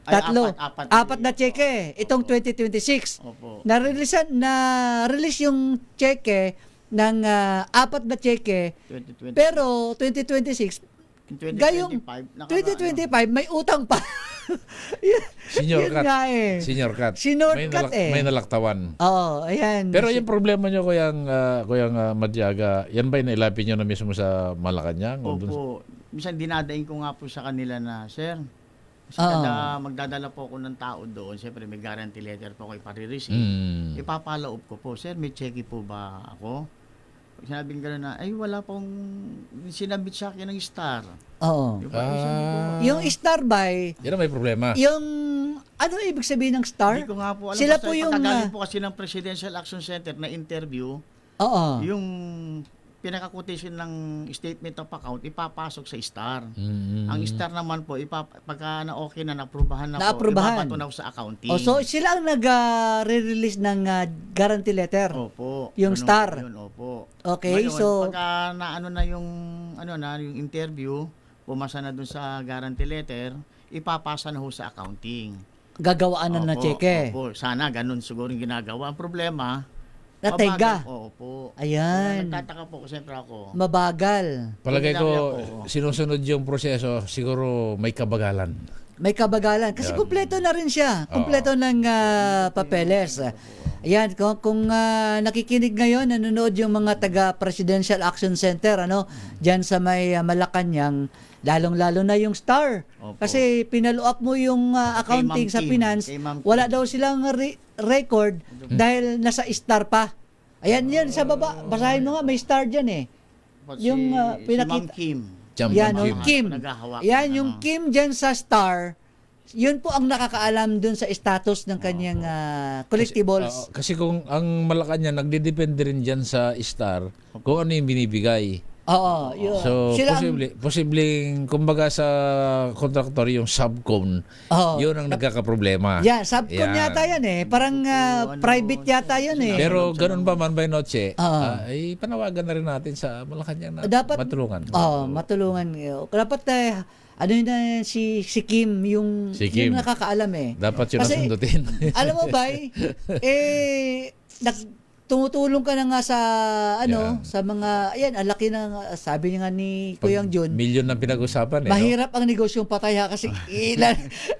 Apat na cheque. Itong 2026. Opo. Na-release yung cheque ng apat na cheque. 2020. Pero 2026, gayong 2025 may utang pa. Senior cut. Senior cut May nalaktawan. Ayan. Pero yung problema nyo, kuyang Madyaga, yan ba nailapin nyo na mismo sa Malacanang? Opo. Minsan dinadaing ko nga po sa kanila na, sir, magdadala po ako ng tao doon. Siyempre may guarantee letter po ako ipare-receive. Ipapaloob ko po, sir, may cheque po ba ako? Sinabing gano'n na, wala pong sinabit sa akin ng Star. Oo. Yung Star by, yan ang may problema. yung, ano ibig sabihin ng Star? Hindi ko nga po alam. Sila Basta po yung, pagkagaling po kasi ng Presidential Action Center na interview, yung pinaka-quotation ng statement of account, ipapasok sa Star. Ang Star naman po, pagka na-okay na, na-aprobahan na po, ipapato na sa accounting. So sila ang nag-re-release ng guarantee letter? Opo. Yung Star? Yun, opo. Okay, ngayon, so pagka yung interview, pumasa na dun sa guarantee letter, ipapasa na ho sa accounting. gagawaan na ng cheque. Opo, sana ganun siguro yung ginagawa. Ang problema, Natega. Opo. Ayan. Nagtataka po ko siyempre ako. Mabagal. Palagay ko, sinusunod yung proseso, siguro may kabagalan. May kabagalan. Kasi kumpleto na rin siya. Kumpleto ng papeles. Ayan, kung nakikinig ngayon, nanonood yung mga taga Presidential Action Center, dyan sa may Malacanang, lalong-lalo na yung Star. Opo. Kasi pinalo up mo yung accounting sa finance, wala daw silang record dahil nasa Star pa. Ayan, yan sa baba. Basahin mo nga, may Star dyan eh. Yung pinakita. Si Ma'am Kim. Yan, Kim. Yan, yung Ano. Kim dyan sa Star, yun po ang nakakaalam dun sa status ng kanyang collectibles. Kasi kung ang Malacanang nagdidepende rin dyan sa Star, kung ano yung binibigay. Oo, yun. So, Sila posibleng, kumbaga sa contractor, yung subcon, yun ang nagkakaproblema. yan, subcon yata yan eh. Parang private yata yun eh. Pero ganun ba man by noche, ay panawagan na rin natin sa Malacanang na Dapat, matulungan. Matulungan. Dapat si Kim yung nakakaalam eh. Dapat yun Kasi, nasundutin. Alam mo ba, tumutulong ka na nga sa sa mga ang laki na sabi niya nga ni Kuyang Jun. Milyon ng pinag-usapan Mahirap ang negosyong patay kasi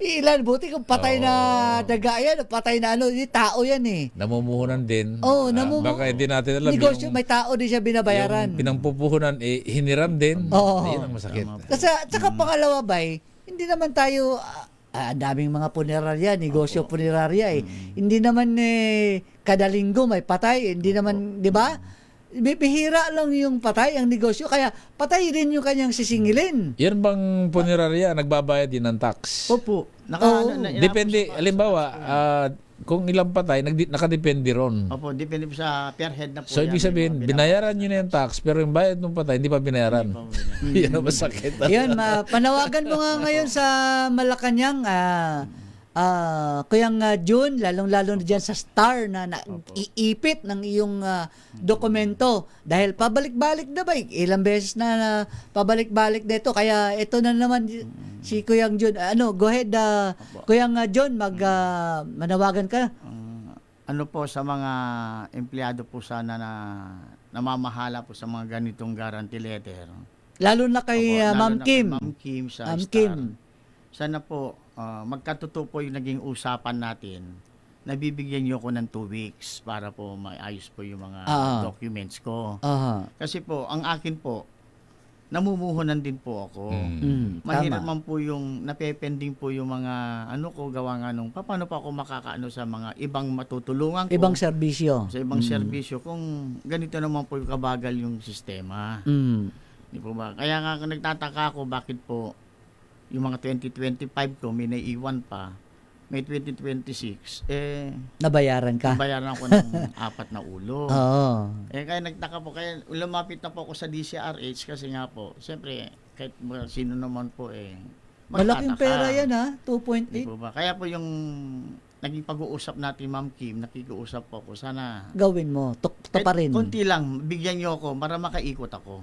ilan buti kung patay na daga yan, patay na tao yan eh. Namumuhunan din. Baka hindi natin alam. Negosyo, may tao din siya binabayaran. Yung pinampupuhunan, hiniram din. Yun ang masakit. Kasi tsaka pangalawa hindi naman tayo ang daming mga punerarya, negosyo punerarya eh. Hindi naman kada linggo may patay, hindi naman, di ba? Bihira lang yung patay ang negosyo, kaya patay rin yung kanyang sisingilin. Yan bang punerarya nagbabayad din ng tax? Opo. Depende, halimbawa, kung ilang patay, nakadepende ron. Opo, depende po sa per head na po. So, ibig sabihin, binayaran nyo na yung tax, pero yung bayad ng patay, hindi pa binayaran. Yan ang masakit. Yan, panawagan mo nga ngayon sa Malacanang, Kuyang June, lalong-lalo na dyan sa star na iipit ng iyong dokumento. Dahil pabalik-balik na ba? Ilang beses na pabalik-balik na ito. Kaya ito na naman si Kuyang June. Go ahead, Kuyang John, manawagan ka. Ano po sa mga empleyado po sana na namamahala po sa mga ganitong guarantee letter. Lalo na kay Ma'am Kim. Ma'am Kim sa Ma'am Star. Kim. Sana po, magkatotoo po yung naging usapan natin. Nabibigyan niyo ko ng 2 weeks para po maayos po yung mga documents ko. Kasi po, ang akin po, namumuhunan din po ako. Mahirap man po yung napepending po yung mga ko gawa nga nung paano pa ako makakaano sa mga ibang matutulungan ko. Ibang serbisyo. Sa ibang serbisyo kung ganito naman po yung kabagal yung sistema. Di po ba? Kaya nga nagtataka ako bakit po yung mga 2025 ko may naiiwan pa. May 2026 nabayaran ka. Nabayaran ako ng 4 na ulo. Oo. Kaya nagtaka po, kaya lumapit na po ako sa DCRH kasi nga po, siyempre, kahit sino naman po malaking pera yan 2.8. Diba ba? Kaya po yung naging pag-uusap natin, Ma'am Kim, nakikiusap po ako, sana gawin mo, tuparin. Konti lang, bigyan niyo ako para makaikot ako.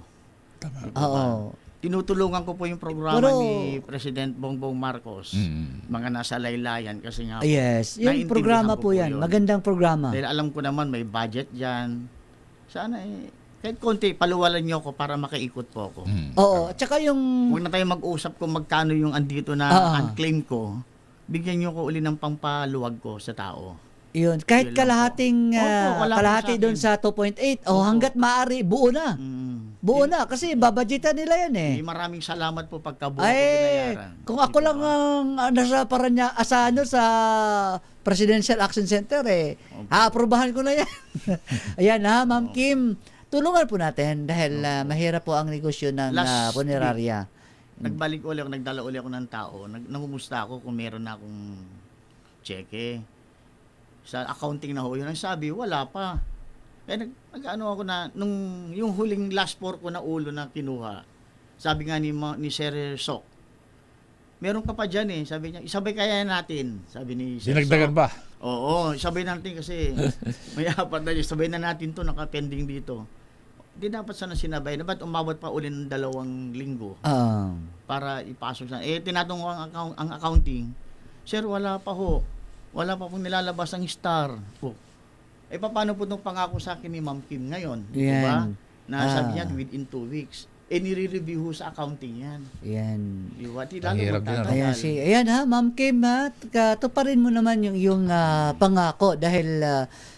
Oo. Tinutulungan ko po yung programa ni President Bongbong Marcos. Mga nasa laylayan kasi nga po. Yes, yung programa po yan. Magandang programa. Dahil alam ko naman may budget dyan. Sana kahit konti, paluwalan niyo ako para makaikot po ako. Oo, at saka yung... Huwag na tayo mag-usap kung magkano yung andito na unclaim ko. Bigyan niyo ko uli ng pampaluwag ko sa tao. Yun, kahit Yun kalahating wala kalahati po sa doon sa 2.8 hanggat maaari buo na. Buo na kasi babadgetan nila yan Maraming salamat po pagkabuo ko binayaran. Kung ako lang ang nasa sa Presidential Action Center aaprubahan ko na yan. Ayan Ma'am Kim, tulungan po natin dahil mahirap po ang negosyo ng punerarya. Nagbalik uli ako, nagdala uli ako ng tao. Nangumusta ako kung meron na akong cheque. Sa accounting na ho, yun ang sabi, wala pa. Kaya nag-ano ako na, nung yung huling last 4 ko na ulo na kinuha, sabi nga ni Sir Sok, meron ka pa dyan sabi niya, isabay kaya natin, sabi ni Sir Dinagdagan Sok. ba? Oo, isabay natin kasi may 4 na isabay na natin to, nakapending dito. Hindi dapat sana sinabay, dapat umabot pa uli ng 2 linggo para ipasok sa... Tinatanong ko ang accounting, Sir, wala pa ho. Wala pa pong nilalabas ang star. Paano po itong pangako sa akin ni Ma'am Kim ngayon? Diba? Na sabi niya within 2 weeks. Nire-review sa accounting yan. Yan. Diba? Ayan Ma'am Kim tuparin mo naman yung pangako dahil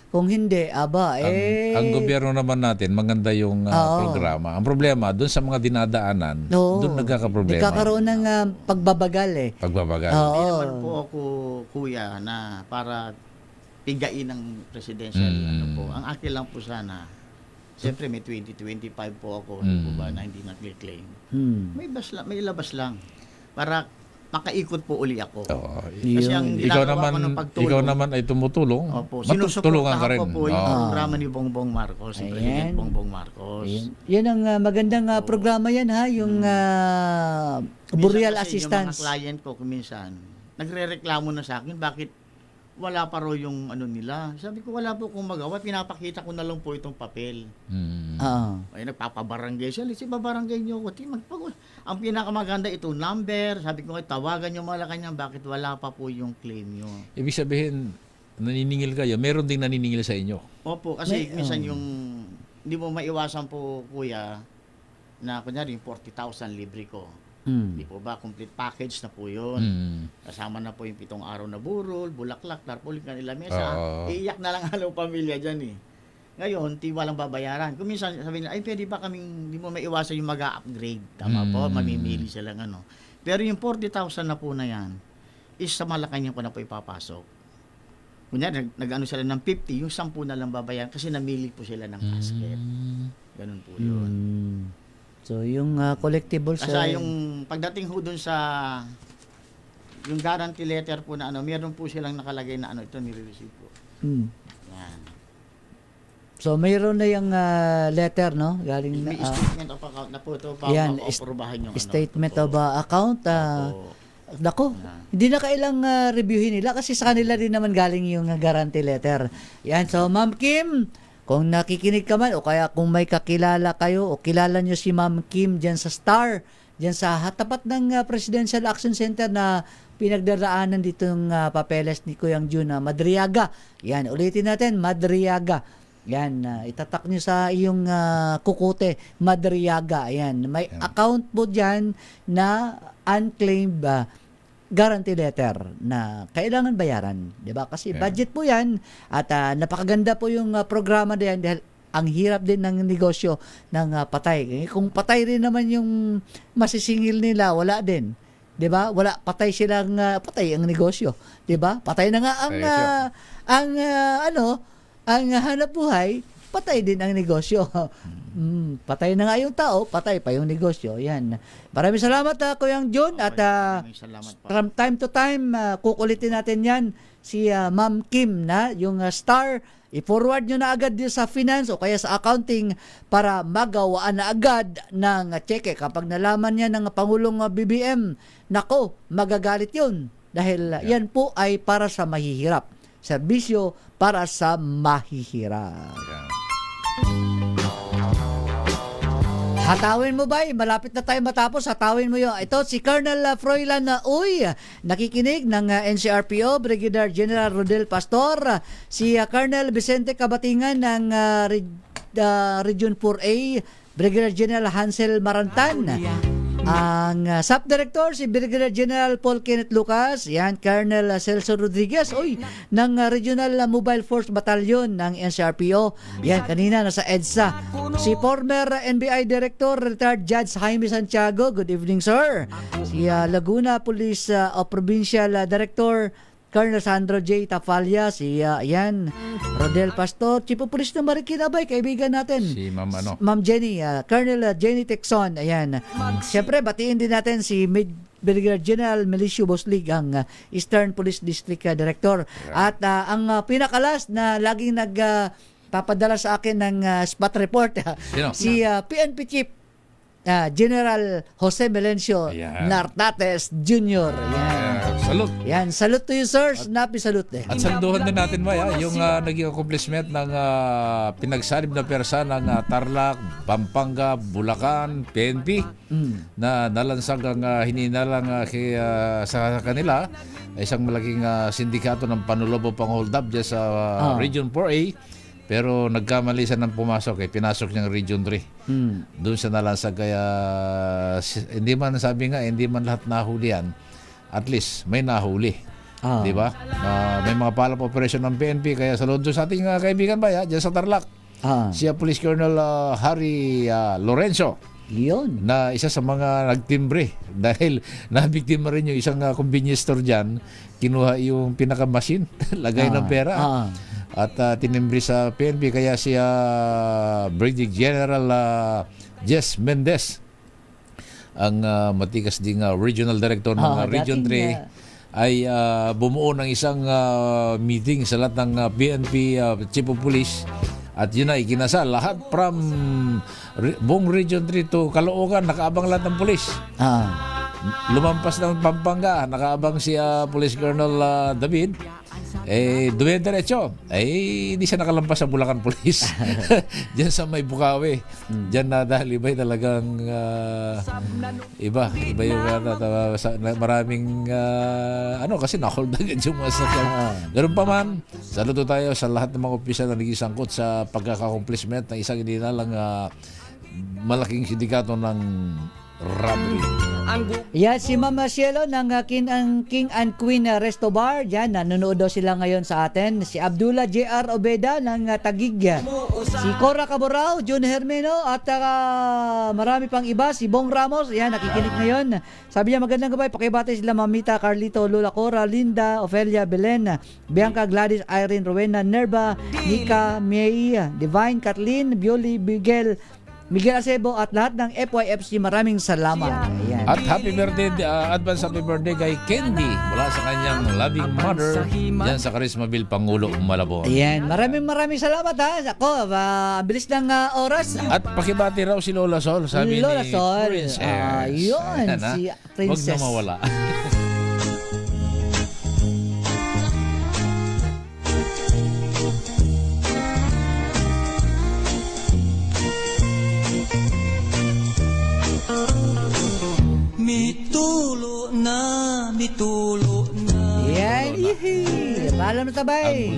kung hindi, ang gobyerno naman natin, maganda yung programa. Ang problema, doon sa mga dinadaanan, doon nagkakaproblema. Nagkakaroon ng pagbabagal Pagbabagal. Hindi naman po ako, kuya, na para pigain ng presidential. Ang akin lang po sana, siyempre may 2025 po ako, na hindi nag-claim. May labas lang. Para makaikot po uli ako. Kasi ang ginagawa ko ng pagtulong. Ikaw naman ay tumutulong. Matutulungan ka rin. Ko po yung programa ni Bongbong Marcos, si President Bongbong Marcos. Yan ang magandang programa yan yung burial assistance. Yung mga client ko kuminsan, nagre-reklamo na sa akin, bakit wala pa raw yung nila. Sabi ko, wala po kung magawa. Pinapakita ko na lang po itong papel. Ay, nagpapabarangay siya. Let's say, babarangay niyo ako. Ang pinakamaganda ito, number. Sabi ko, tawagan niyo Malacanang, bakit wala pa po yung claim niyo. Ibig sabihin, naniningil kayo. Meron ding naniningil sa inyo. Opo, kasi minsan yung, hindi mo maiwasan po, kuya, na kunyari, 40,000 libre ko. Di po ba, complete package na po yun. Kasama na po yung 7 araw na burol, bulaklak, tarpaulin, kanila mesa. Iiyak na lang halong pamilya dyan Ngayon, walang babayaran. Kung minsan sabi nila, ay pwede ba kaming, di mo maiwasan yung mag-upgrade. Tama po, mamimili sila ng Pero yung 40,000 na po na yan, is sa Malacanang ko na po ipapasok. Kunyari, nag-ano sila ng 50, yung 10 na lang babayaran kasi namili po sila ng casket. Ganun po yun. So, yung collectibles... Kasi yung pagdating ho dun sa yung guarantee letter po na meron po silang nakalagay na ito nire-receive po. Yan. So, mayroon na yung letter, no? Galing may statement of account na po ito para yan, makaaprubahan yung statement of account. Nako, hindi na kailang reviewin nila kasi sa kanila rin naman galing yung guarantee letter. Yan, so Ma'am Kim, kung nakikinig ka man o kaya kung may kakilala kayo o kilala nyo si Ma'am Kim dyan sa Star, dyan sa tapat ng Presidential Action Center na pinagdaraanan ditong papeles ni Kuyang Jun na Madriaga. Yan, ulitin natin, Madriaga. Yan, itatak nyo sa iyong kukute, Madriaga. Yan, may account po dyan na unclaimed guarantee letter na kailangan bayaran, 'di ba? Kasi budget po 'yan at napakaganda po yung programa na yan dahil ang hirap din ng negosyo ng patay. Kung patay rin naman yung masisingil nila, wala din. 'Di ba? Wala, patay silang patay ang negosyo, 'di ba? Patay na nga ang hanap buhay, patay din ang negosyo. Patay na nga yung tao, patay pa yung negosyo. Yan. Maraming salamat Kuyang Jun at from time to time kukulitin natin yan si Ma'am Kim na yung Star, i-forward nyo na agad din sa finance o kaya sa accounting para magawaan na agad ng cheque. Kapag nalaman niya ng Pangulong BBM, nako, magagalit yun dahil yan po ay para sa mahihirap. Serbisyo para sa mahihirap. Hatawin mo ba? Malapit na tayo matapos. Hatawin mo yun. Ito si Colonel Froilan na nakikinig ng NCRPO, Brigadier General Rodel Pastor, si Colonel Vicente Kabatingan ng Region 4A, Brigadier General Hansel Marantan, ang Sub-Director si Brigadier General Paul Kenneth Lucas, yan, Colonel Celso Rodriguez, ng Regional Mobile Force Battalion ng NCRPO, yan, kanina nasa EDSA. Si former NBI Director, retired Judge Jaime Santiago, good evening sir. Si Laguna Police Provincial Director, Colonel Sandro J. Tafalla, si Rodel Pastor, Chief of Police ng Marikina Bay, kaibigan natin. Si Ma'am Jenny, Colonel Jenny Texon, ayan. Siyempre, batiin din natin si Brigadier General Milicio Boslig, ang Eastern Police District Director. At ang pinakalas na laging papadala sa akin ng spot report, si PNP Chief General Jose Melencio Nartates Jr. Salute. Yan, salute to you, sir. Snappy salute. At saluduhan din natin, Maya, yung naging accomplishment ng pinagsalib na persa ng Tarlac, Pampanga, Bulacan, PNP, na nalansag ang hininalang sa kanila, isang malaking sindikato ng panulobo pang hold up dyan sa Region 4A. Pero nagkamali siya ng pumasok, pinasok niyang Region 3. Doon siya nalansag, kaya hindi man lahat nahuli yan. At least may nahuli. Di ba? May mga follow-up operation ng PNP, kaya saludo sa ating kaibigan ba dyan sa Tarlac. Siya Police Colonel Harry Lorenzo. Yun. Na isa sa mga nagtimbre dahil nabiktima rin yung isang convenience store dyan, kinuha yung pinaka-machine, lagay ng pera. At tinimbre sa PNP, kaya siya Brigadier General Jess Mendez, ang matikas ding Regional Director ng Region 3, ay bumuo ng isang meeting sa lahat ng PNP Chief of Police, at yun ay ikinasal lahat from buong Region 3 to Caloocan, nakaabang lahat ng pulis. Lumampas ng Pampanga, nakaabang si Police Colonel David, dumidiretso, hindi siya nakalampas sa Bulacan Police. Diyan sa may Bukawi. Diyan na dahil iba talagang iba yung maraming kasi na-hold agad yung mga sakyan. Ganun pa man, saludo tayo sa lahat ng mga opisyal na naging sangkot sa pagkaka-accomplishment ng isang ininalang malaking sindikato ng robbery. Yan, si Mama Cielo ng King and Queen Resto Bar. Yan, nanonood daw sila ngayon sa atin. Si Abdullah J.R. Obeda ng Taguig. Si Cora Caborao, John Hermeno, at marami pang iba. Si Bong Ramos, yan, nakikinig ngayon. Sabi niya, magandang gabay. Pakibati sila Mamita, Carlito, Lola Cora, Linda, Ofelia, Belen, Bianca, Gladys, Irene, Rowena, Nerva, Nika, May, Divine, Kathleen, Bioli, Miguel Acebo at lahat ng FYFC, maraming salamat. Ayan. At happy birthday, advance happy birthday kay Candy mula sa kanyang loving mother yan sa Carismaville, Pangulo, Malabon. Ayan, maraming salamat Ako, bilis ng oras. At pakibati raw si Lola Sol, sabi Lola ni Sol. Princess. Yun, si Princess. Huwag na mawala. Mitulo na. Yan, ihi. Paalam na tabay.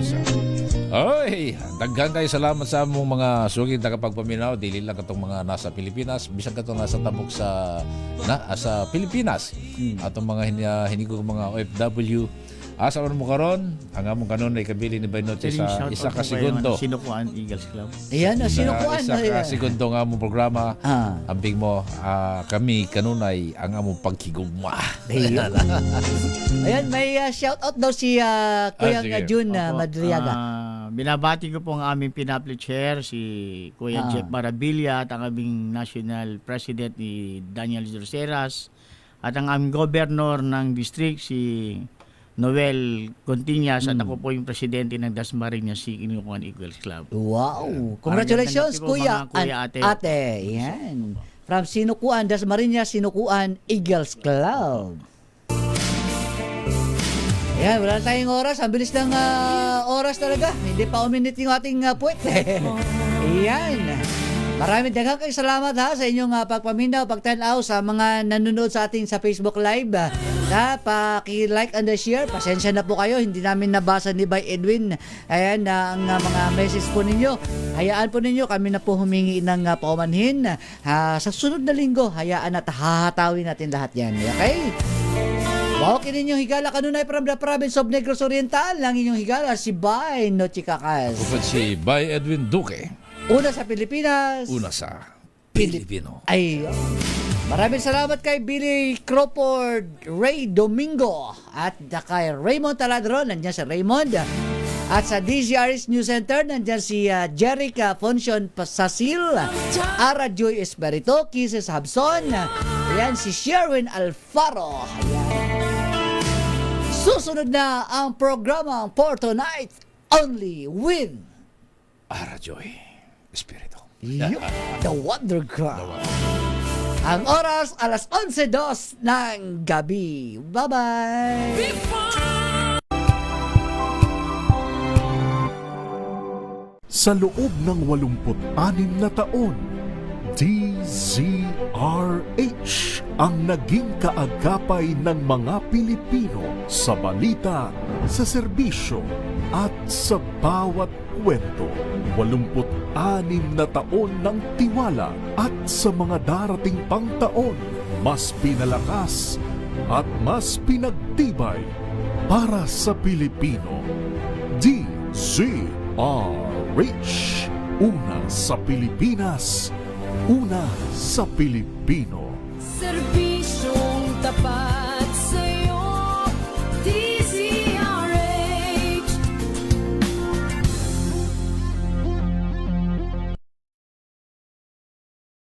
Oy, daghan kayo salamat sa among mga sugid tagapagpaminaw, dili lang katong mga nasa Pilipinas, bisan katong nasa tabok sa sa Pilipinas. Atong mga hinigog mga OFW. Asa man mo karon, ang among kanon ay kabili ni Baynoche sa isa ka segundo. Sinukuan Eagles Club. Ayan, sinukuan. Isa ka segundo nga among programa. Ambing mo, kami kanunay ang among pagkigugma. Ayan, may shout out daw si Kuya sige. Jun Madriaga. Binabati ko po ang aming pinapli chair, si Kuya Jeff Marabilia, at ang aming national president ni Daniel Dorceras, at ang aming governor ng district, si Noel Contiñas, at ako po yung presidente ng Dasmariñas Sinukuan Eagles Club. Wow! Congratulations, Kuya, ate. Yan. From Sinukuan, Dasmariñas, Sinukuan Eagles Club. Ayan, wala na tayong oras. Ang bilis ng oras talaga. Hindi pa uminit yung ating puwet. Ayan. Maraming daghang kayo salamat sa inyong pagpaminaw, pagtanaw sa mga nanonood sa ating sa Facebook Live. Paki-like and share. Pasensya na po kayo, hindi namin nabasa ni Bay Edwin. Ayan, ang mga message po ninyo. Hayaan po ninyo, kami na po humingi ng paumanhin. Sa sunod na linggo, hayaan at hahatawin natin lahat yan. Okay? Okay ninyong higala kanunay from the province of Negros Oriental. Ang inyong higala si Bay Nochikakas. Upad si Bay Edwin Duque. Una sa Pilipinas. Una sa Pilipino. Ay, maraming salamat kay Billy Crawford, Ray Domingo, at kay Raymond Taladron, nandiyan si Raymond. At sa DZRS News Center, nandiyan si Jerica Foncion Pasasil, Ara Joy Esperito, Kisses Habson, ayan si Sherwin Alfaro. Ayan. Susunod na ang programa for tonight, Only with Ara Joy Espiritu. The Wonder Girl. Ang oras, alas 11:02 ng gabi. Bye-bye! Sa loob ng 86 na taon, DZRH ang naging kaagapay ng mga Pilipino sa balita, sa serbisyo, at sa bawat kwento. 86 na taon ng tiwala, at sa mga darating pang taon, mas pinalakas at mas pinagtibay para sa Pilipino. DZRH, una sa Pilipinas, una sa Pilipino.